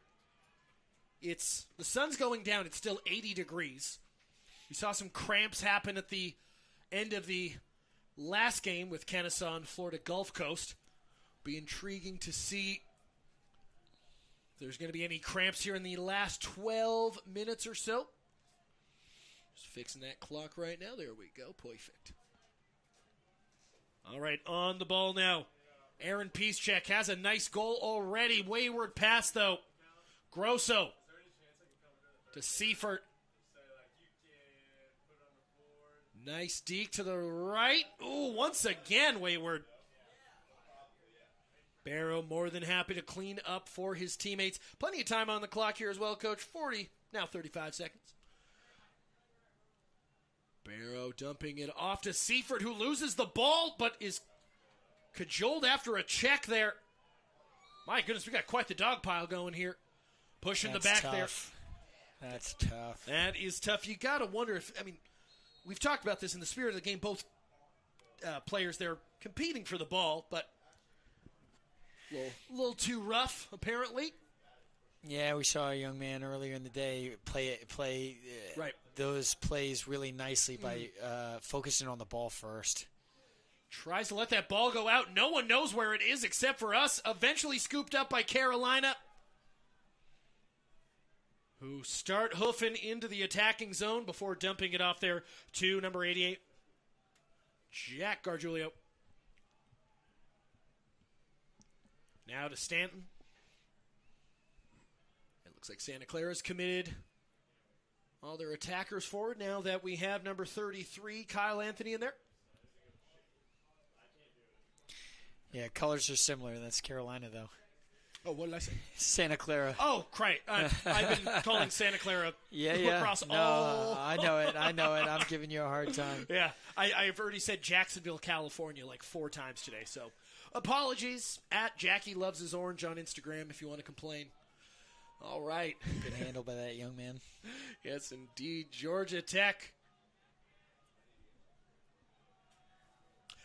Speaker 1: The sun's going down. It's still 80 degrees. We saw some cramps happen at the end of the last game with Kennesaw and Florida Gulf Coast. Be intriguing to see if there's going to be any cramps here in the last 12 minutes or so. Just fixing that clock right now. There we go. Perfect. All right, on the ball now. Aaron Piszczek has a nice goal already. Wayward pass, though. Grosso to Seifert. Nice deke to the right. Ooh, once again, Wayward. Baro more than happy to clean up for his teammates. Plenty of time on the clock here as well, Coach. 35 seconds. Baro dumping it off to Seifert, who loses the ball, but is cajoled after a check there. My goodness, we got quite the dog pile going here. Pushing
Speaker 2: That's
Speaker 1: the back
Speaker 2: tough. That's tough.
Speaker 1: there. That is tough. You got to wonder if, we've talked about this in the spirit of the game. Both players, they're competing for the ball, but a little too rough, apparently.
Speaker 2: Yeah, we saw a young man earlier in the day play
Speaker 1: right.
Speaker 2: those plays really nicely by focusing on the ball first.
Speaker 1: Tries to let that ball go out. No one knows where it is except for us. Eventually scooped up by Carolina, who start hoofing into the attacking zone before dumping it off there to number 88, Jack Gargiullo. Now to Stanton. It looks like Santa Clara's committed all their attackers forward now that we have number 33, Kyle Anthony, in there.
Speaker 2: Yeah, colors are similar. That's Carolina, though.
Speaker 1: Oh, what did I say?
Speaker 2: Santa Clara.
Speaker 1: Oh, right. I've been calling Santa Clara lacrosse
Speaker 2: all. I know it. I'm giving you a hard time.
Speaker 1: Yeah, I've already said Jacksonville, California like 4 times today, so apologies. At Jackie Loves His Orange on Instagram if you want to complain. All right.
Speaker 2: Good handle by that young man.
Speaker 1: Yes, indeed. Georgia Tech.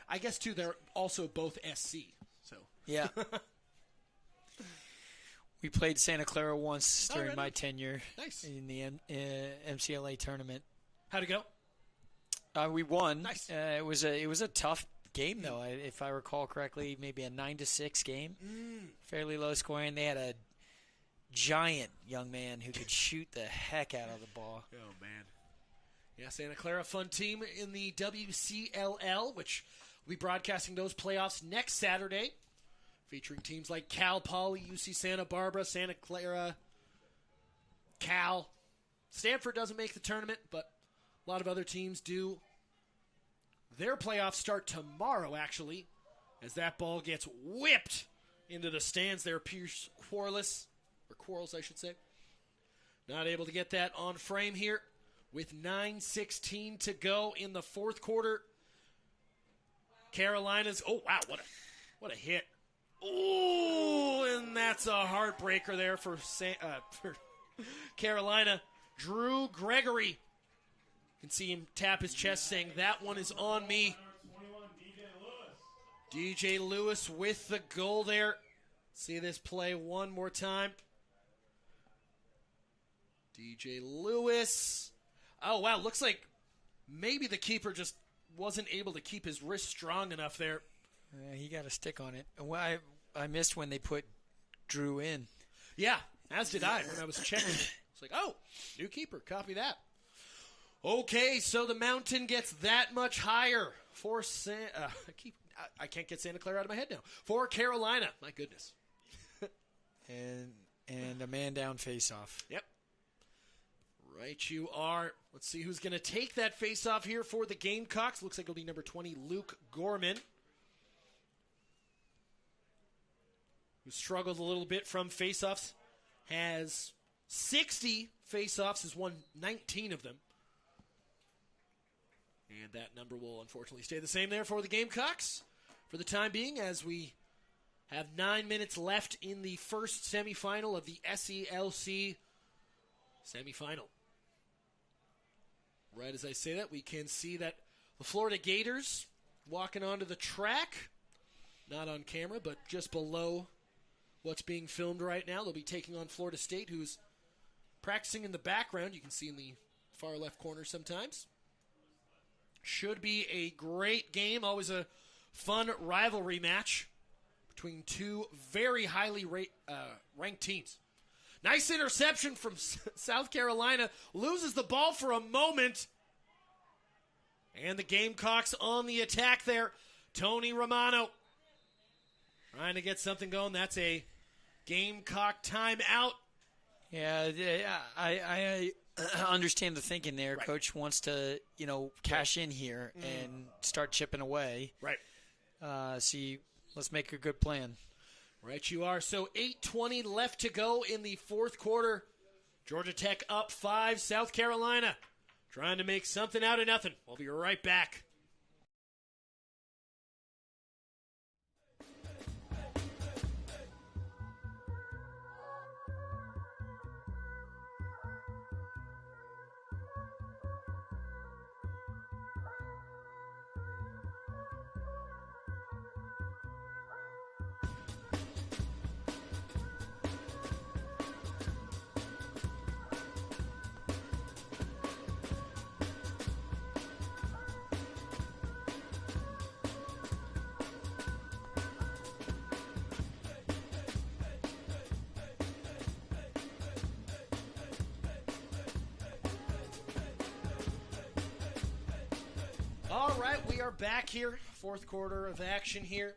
Speaker 1: I guess, too, they're also both SC. So
Speaker 2: yeah. We played Santa Clara once during my tenure in the MCLA tournament.
Speaker 1: How'd it go?
Speaker 2: We won.
Speaker 1: Nice.
Speaker 2: It was a tough game, though. If I recall correctly, maybe a 9-6 game. Fairly low scoring. They had a giant young man who could shoot the heck out of the ball.
Speaker 1: Oh, man. Yeah, Santa Clara, fun team in the WCLL, which we'll be broadcasting those playoffs next Saturday, featuring teams like Cal Poly, UC Santa Barbara, Santa Clara, Cal. Stanford doesn't make the tournament, but a lot of other teams do. Their playoffs start tomorrow, actually, as that ball gets whipped into the stands there. Pierce Quarles, or Quarles, I should say. Not able to get that on frame here with 9:16 to go in the fourth quarter. Carolina's, oh, wow, what a hit. Ooh, and that's a heartbreaker there for Carolina. Drew Gregory. You can see him tap his chest saying, that one is on me. DJ Lewis with the goal there. See this play one more time. DJ Lewis. Oh, wow, looks like maybe the keeper just wasn't able to keep his wrist strong enough there.
Speaker 2: He got a stick on it. I missed when they put Drew in.
Speaker 1: Yeah, as did I when I was checking. It's like, oh, new keeper. Copy that. Okay, so the mountain gets that much higher for I can't get Santa Clara out of my head now. For Carolina. My goodness.
Speaker 2: and a man down face-off.
Speaker 1: Yep. Right you are. Let's see who's going to take that face-off here for the Gamecocks. Looks like it'll be number 20, Luke Gorman, who struggled a little bit from face-offs. Has 60 face-offs, has won 19 of them. And that number will unfortunately stay the same there for the Gamecocks for the time being, as we have 9 minutes left in the first semifinal of the SELC semifinal. Right as I say that, we can see that the Florida Gators walking onto the track. Not on camera, but just below what's being filmed right now. They'll be taking on Florida State, who's practicing in the background. You can see in the far left corner sometimes. Should be a great game. Always a fun rivalry match between two very highly ranked teams. Nice interception from South Carolina. Loses the ball for a moment. And the Gamecocks on the attack there. Tony Romano trying to get something going. That's a Gamecock timeout.
Speaker 2: Yeah, I understand the thinking there. Right. Coach wants to, cash in here and start chipping away.
Speaker 1: Right.
Speaker 2: See, let's make a good plan.
Speaker 1: Right you are. So 8:20 left to go in the fourth quarter. Georgia Tech up 5. South Carolina trying to make something out of nothing. We'll be right back. All right, we are back here. Fourth quarter of action here.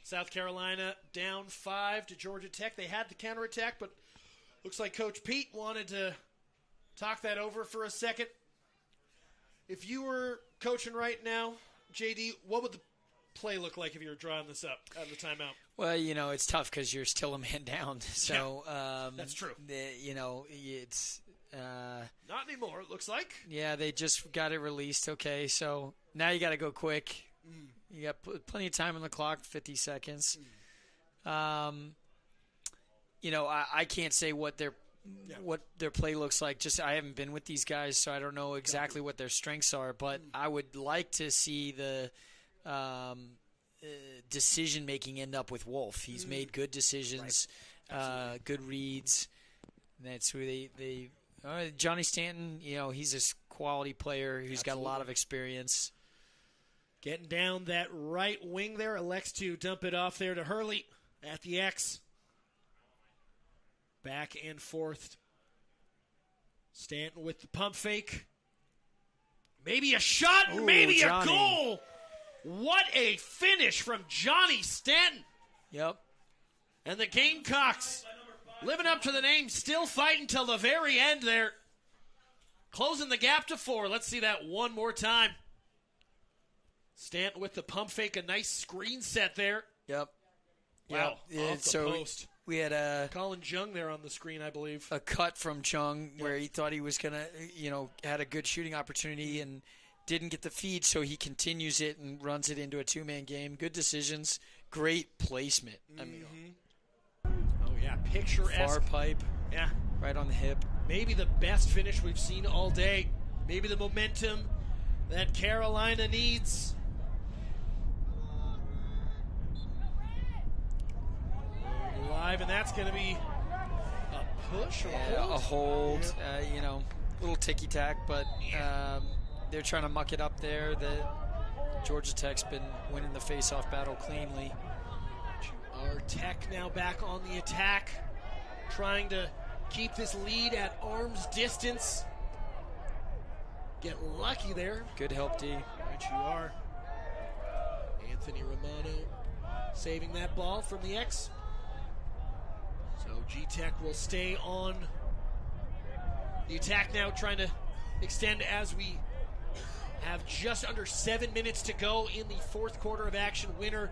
Speaker 1: South Carolina down 5 to Georgia Tech. They had the counterattack, but looks like Coach Pete wanted to talk that over for a second. If you were coaching right now, JD, what would the play look like if you were drawing this up out of the timeout?
Speaker 2: Well, it's tough because you're still a man down. So
Speaker 1: that's true.
Speaker 2: It's
Speaker 1: not anymore. It looks like.
Speaker 2: Yeah, they just got it released. Okay, so now you got to go quick. You got plenty of time on the clock, 50 seconds. I can't say what their play looks like. Just I haven't been with these guys, so I don't know exactly what their strengths are. But I would like to see the decision making end up with Wolf. He's made good decisions, good reads. That's who they. Johnny Stanton, he's a quality player who's got a lot of experience.
Speaker 1: Getting down that right wing there, elects to dump it off there to Hurley at the X. Back and forth. Stanton with the pump fake. Maybe a shot, maybe Johnny. A goal. What a finish from Johnny Stanton.
Speaker 2: Yep.
Speaker 1: And the Gamecocks, living up to the name, still fighting till the very end there. Closing the gap to 4. Let's see that one more time. Stanton with the pump fake, a nice screen set there.
Speaker 2: Yep.
Speaker 1: Wow, off the post.
Speaker 2: We had
Speaker 1: Colin Jung there on the screen, I believe.
Speaker 2: A cut from Chung where he thought he was going to, had a good shooting opportunity and didn't get the feed, so he continues it and runs it into a two-man game. Good decisions. Great placement. I mean,
Speaker 1: picturesque.
Speaker 2: Far pipe.
Speaker 1: Yeah.
Speaker 2: Right on the hip.
Speaker 1: Maybe the best finish we've seen all day. Maybe the momentum that Carolina needs. Live, and that's going to be a push or
Speaker 2: a hold. Little ticky-tack, but they're trying to muck it up there. Georgia Tech's been winning the face-off battle cleanly.
Speaker 1: Our Tech now back on the attack, trying to keep this lead at arm's distance. Get lucky there.
Speaker 2: Good help, D.
Speaker 1: Right you are. Anthony Romano saving that ball from the X. So G-Tech will stay on the attack now, trying to extend as we have just under 7 minutes to go in the fourth quarter of action. Winner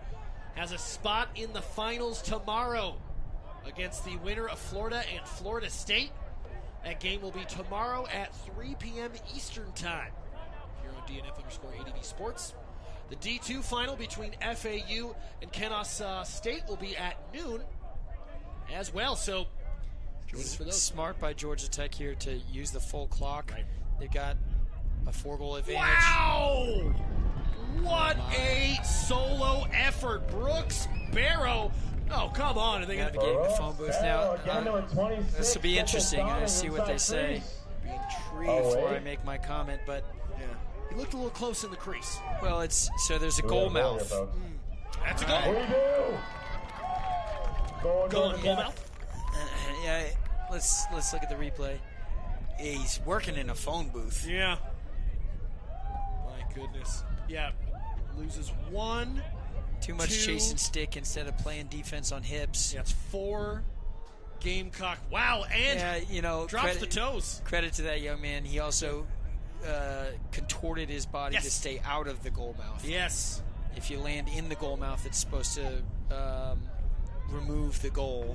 Speaker 1: has a spot in the finals tomorrow against the winner of Florida and Florida State. That game will be tomorrow at 3 p.m. Eastern Time here on DNF_ADV Sports. The D2 final between FAU and Kennesaw State will be at noon as well. So, join us for those.
Speaker 2: Smart by Georgia Tech here to use the full clock.
Speaker 1: Right.
Speaker 2: They've got a 4-goal advantage.
Speaker 1: Wow! What a solo effort. Brooks, Baro. Oh, come on. Are they going to
Speaker 2: navigate the phone booth now? This will be interesting. I see what they say.
Speaker 1: be intrigued
Speaker 2: before I make my comment, but
Speaker 1: yeah, he looked a little close in the crease.
Speaker 2: Well, there's a goal mouth.
Speaker 1: That's a goal. Go on, goal mouth.
Speaker 2: Yeah, let's look at the replay. He's working in a phone booth.
Speaker 1: Yeah. My goodness. Yeah. Loses one.
Speaker 2: Too much chase and stick instead of playing defense on hips.
Speaker 1: Yeah, it's 4 Gamecock. Wow, and drops the toes.
Speaker 2: Credit to that young man. He also contorted his body to stay out of the goal mouth.
Speaker 1: Yes.
Speaker 2: If you land in the goal mouth, it's supposed to remove the goal.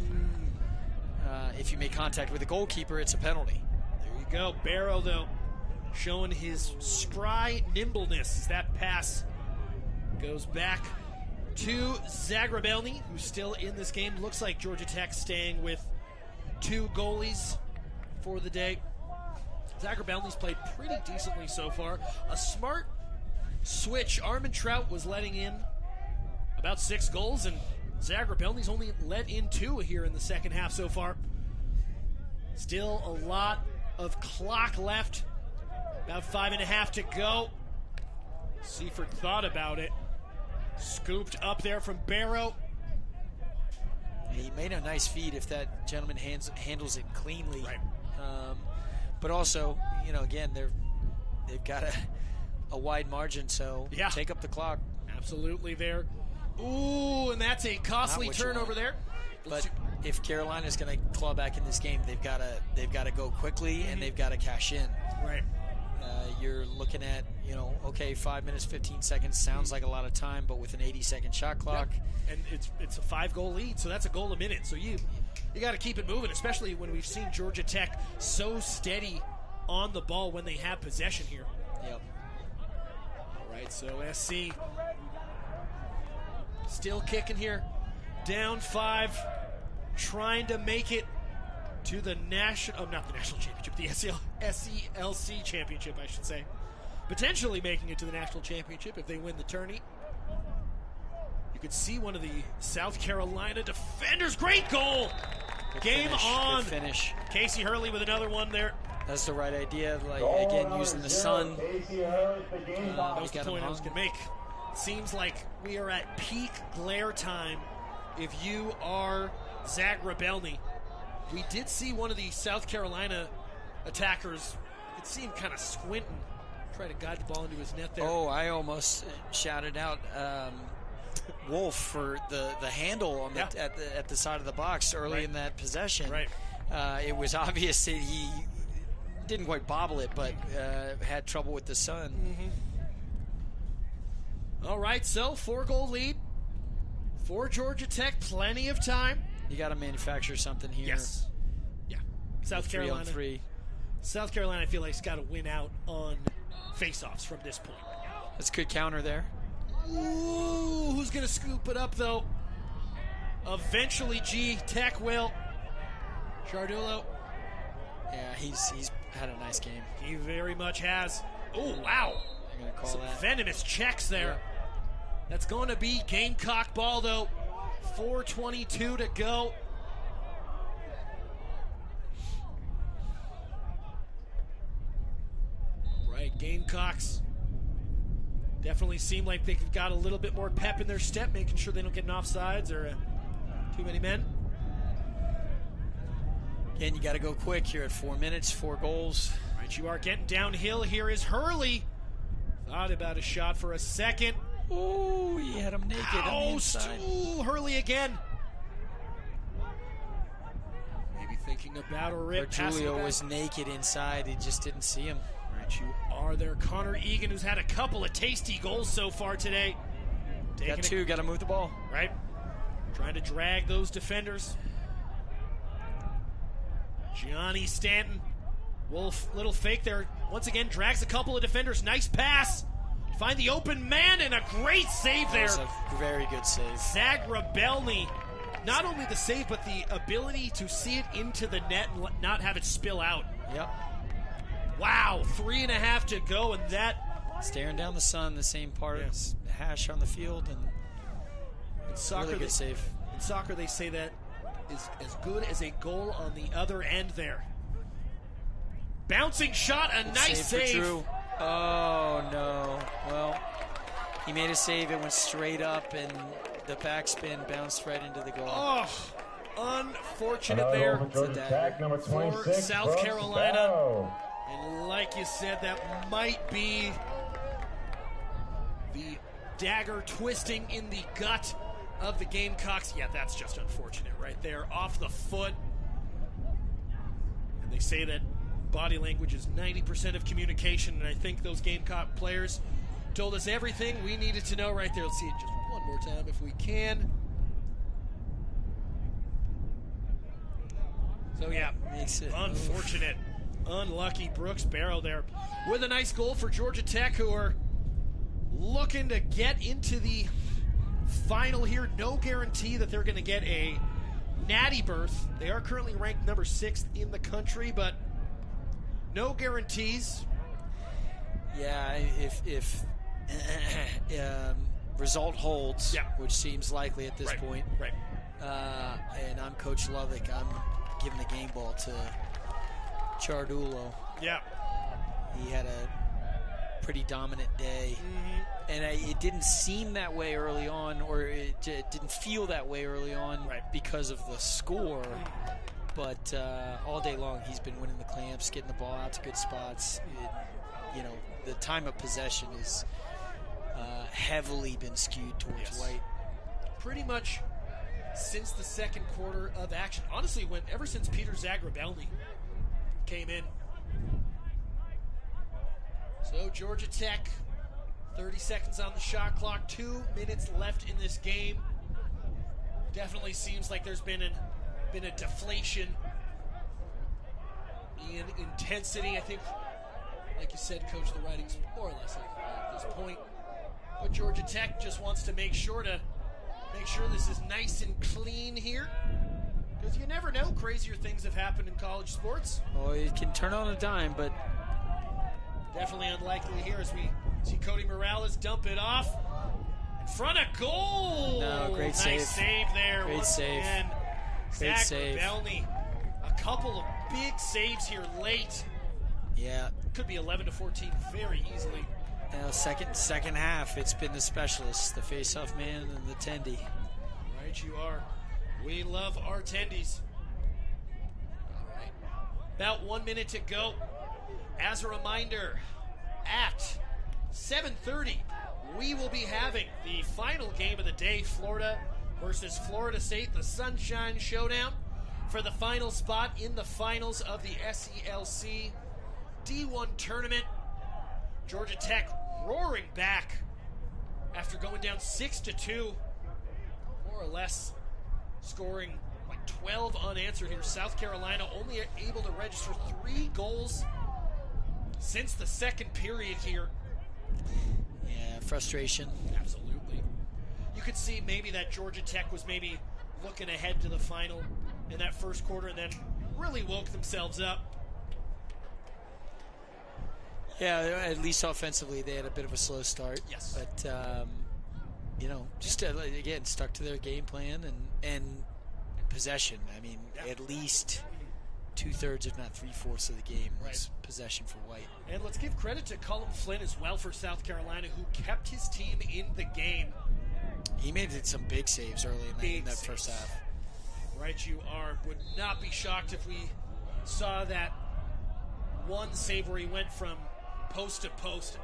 Speaker 2: If you make contact with the goalkeeper, it's a penalty.
Speaker 1: There you go. Baro, though, showing his spry nimbleness as that pass goes back to Zagrobelny, who's still in this game. Looks like Georgia Tech staying with 2 goalies for the day. Zagrobelny's played pretty decently so far. A smart switch. Armin Trout was letting in about 6 goals, and Zagrobelny's only let in 2 here in the second half so far. Still a lot of clock left. About 5.5 to go. Seifert thought about it. Scooped up there from Baro.
Speaker 2: He made a nice feed if that gentleman handles it cleanly.
Speaker 1: Right.
Speaker 2: But also, again, they've got a wide margin, so take up the clock.
Speaker 1: Absolutely there. Ooh, and that's a costly turnover there.
Speaker 2: But if Carolina's going to claw back in this game, they've got to go quickly and they've got to cash in.
Speaker 1: Right.
Speaker 2: You're looking at, okay, 5 minutes, 15 seconds sounds like a lot of time, but with an 80-second shot clock.
Speaker 1: Yep. And it's a 5-goal lead, so that's a goal a minute. So you got to keep it moving, especially when we've seen Georgia Tech so steady on the ball when they have possession here.
Speaker 2: Yep.
Speaker 1: All right, so SC still kicking here. Down 5, trying to make it to the not the national championship, the SELC championship, I should say. Potentially making it to the national championship if they win the tourney. You could see one of the South Carolina defenders. Great goal! Game on.
Speaker 2: Good finish.
Speaker 1: Casey Hurley with another one there.
Speaker 2: That's the right idea. Again, using the sun.
Speaker 1: That was the point I was going to make. Seems like we are at peak glare time if you are Zagrobelny. We did see one of the South Carolina attackers, it seemed kind of squinting, try to guide the ball into his net there.
Speaker 2: Oh, I almost shouted out Wolf for the handle on at the side of the box early in that possession.
Speaker 1: Right.
Speaker 2: It was obvious that he didn't quite bobble it, but had trouble with the sun.
Speaker 1: All right, so 4-goal lead for Georgia Tech. Plenty of time.
Speaker 2: You got to manufacture something here.
Speaker 1: Yes. Yeah. South Carolina.
Speaker 2: 3-on-3.
Speaker 1: South Carolina, I feel like, has got to win out on faceoffs from this point.
Speaker 2: That's a good counter there.
Speaker 1: Ooh, who's going to scoop it up, though? Eventually, Tech will. Ciardullo.
Speaker 2: Yeah, he's had a nice game.
Speaker 1: He very much has. Oh, wow.
Speaker 2: I'm going to call
Speaker 1: Some
Speaker 2: that.
Speaker 1: venomous checks there. That's going to be Gamecock ball, though. 4:22 to go. All right, Gamecocks definitely seem like they've got a little bit more pep in their step, making sure they don't get an offsides or too many men.
Speaker 2: Again, you got to go quick here at 4 minutes, 4 goals.
Speaker 1: All right, you are getting downhill. Here is Hurley. Thought about a shot for a second.
Speaker 2: Ooh, he had him naked on the inside.
Speaker 1: Ooh, Hurley again. Maybe thinking about a rip.
Speaker 2: Ciardullo was naked inside. He just didn't see him.
Speaker 1: Right, you are there. Connor Egan, who's had a couple of tasty goals so far today.
Speaker 2: Got 2, got to move the ball.
Speaker 1: Right. Trying to drag those defenders. Gianni Stanton. Wolf, little fake there. Once again, drags a couple of defenders. Nice pass. Find the open man, and a great save there.
Speaker 2: That was a very good save.
Speaker 1: Zagrobelny. Not only the save, but the ability to see it into the net and not have it spill out.
Speaker 2: Yep.
Speaker 1: Wow, 3.5 to go, and that...
Speaker 2: Staring down the sun, the same part as hash on the field, and
Speaker 1: soccer,
Speaker 2: really good save.
Speaker 1: In soccer, they say that is as good as a goal on the other end there. Bouncing shot, a nice save.
Speaker 2: Oh, no. Well, he made a save. It went straight up, and the backspin bounced right into the goal.
Speaker 1: Oh, unfortunate there for South Carolina. And like you said, that might be the dagger twisting in the gut of the Gamecocks. Yeah, that's just unfortunate right there. Off the foot. And they say that body language is 90% of communication, and I think those Gamecock players told us everything we needed to know right there. Let's see it just one more time if we can. So yeah,
Speaker 2: makes it
Speaker 1: unfortunate. Unlucky Brooks Baro there with a nice goal for Georgia Tech, who are looking to get into the final here. No guarantee that they're going to get a natty berth. They are currently ranked number 6th in the country, but no guarantees.
Speaker 2: Yeah, if result holds, which seems likely at this point.
Speaker 1: Right.
Speaker 2: And I'm Coach Lovick. I'm giving the game ball to Ciardullo.
Speaker 1: Yeah.
Speaker 2: He had a pretty dominant day. And it didn't seem that way early on, or it didn't feel that way early on because of the score. But all day long, he's been winning the clamps, getting the ball out to good spots. you know, the time of possession is heavily been skewed towards White.
Speaker 1: Pretty much since the second quarter of action. Honestly, ever since Peter Zagrobelny came in. So Georgia Tech, 30 seconds on the shot clock, 2 minutes left in this game. Definitely seems like there's been a deflation in intensity. I think, like you said, Coach, the writing's more or less at this point. But Georgia Tech just wants to make sure this is nice and clean here. Because you never know, crazier things have happened in college sports.
Speaker 2: Well, it can turn on a dime, but
Speaker 1: definitely unlikely here as we see Cody Morales dump it off. In front of goal!
Speaker 2: No, great save.
Speaker 1: Nice save there.
Speaker 2: Great save.
Speaker 1: Again.
Speaker 2: Great save.
Speaker 1: Zagrobelny, a couple of big saves here late.
Speaker 2: Yeah.
Speaker 1: Could be 11-14 very easily.
Speaker 2: Now, second half, it's been the specialists, the face-off man and the tendy.
Speaker 1: Right, you are. We love our tendies. All right. About 1 minute to go. As a reminder, at 7:30, we will be having the final game of the day, Florida versus Florida State, the Sunshine Showdown, for the final spot in the finals of the SELC D1 tournament. Georgia Tech roaring back after going down 6-2, more or less scoring like 12 unanswered here. South Carolina only able to register 3 goals since the second period here.
Speaker 2: Yeah, frustration.
Speaker 1: Absolutely. You could see maybe that Georgia Tech was maybe looking ahead to the final in that first quarter and then really woke themselves up.
Speaker 2: Yeah, at least offensively they had a bit of a slow start.
Speaker 1: Yes.
Speaker 2: But, you know, just again, stuck to their game plan and possession. I mean, at least 2/3, if not 3/4 of the game was possession for White.
Speaker 1: And let's give credit to Cullum Flynn as well for South Carolina, who kept his team in the game.
Speaker 2: He made some big saves early in that first half.
Speaker 1: Right, you are. Would not be shocked if we saw that one save where he went from post to post.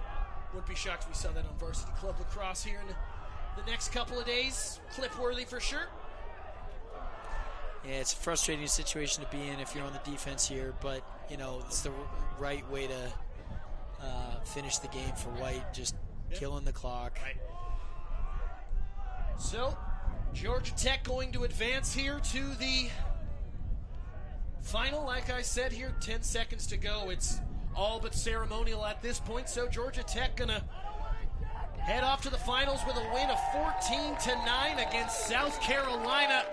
Speaker 1: Wouldn't be shocked if we saw that on Varsity Club Lacrosse here in the next couple of days. Clip-worthy for sure.
Speaker 2: Yeah, it's a frustrating situation to be in if you're on the defense here, but, you know, it's the right way to finish the game for White, just killing the clock.
Speaker 1: Right. So, Georgia Tech going to advance here to the final. Like I said here, 10 seconds to go. It's all but ceremonial at this point, so Georgia Tech gonna head off to the finals with a win of 14-9 against South Carolina.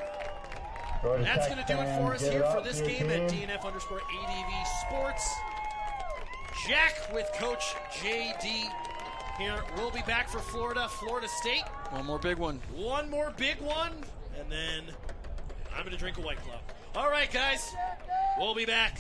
Speaker 1: That's going to do it for us here for this game at DNF_ADV Sports. Jack with Coach JD here. We'll be back for Florida State.
Speaker 2: One more big one.
Speaker 1: One more big one, and then I'm going to drink a White Claw. All right, guys, we'll be back.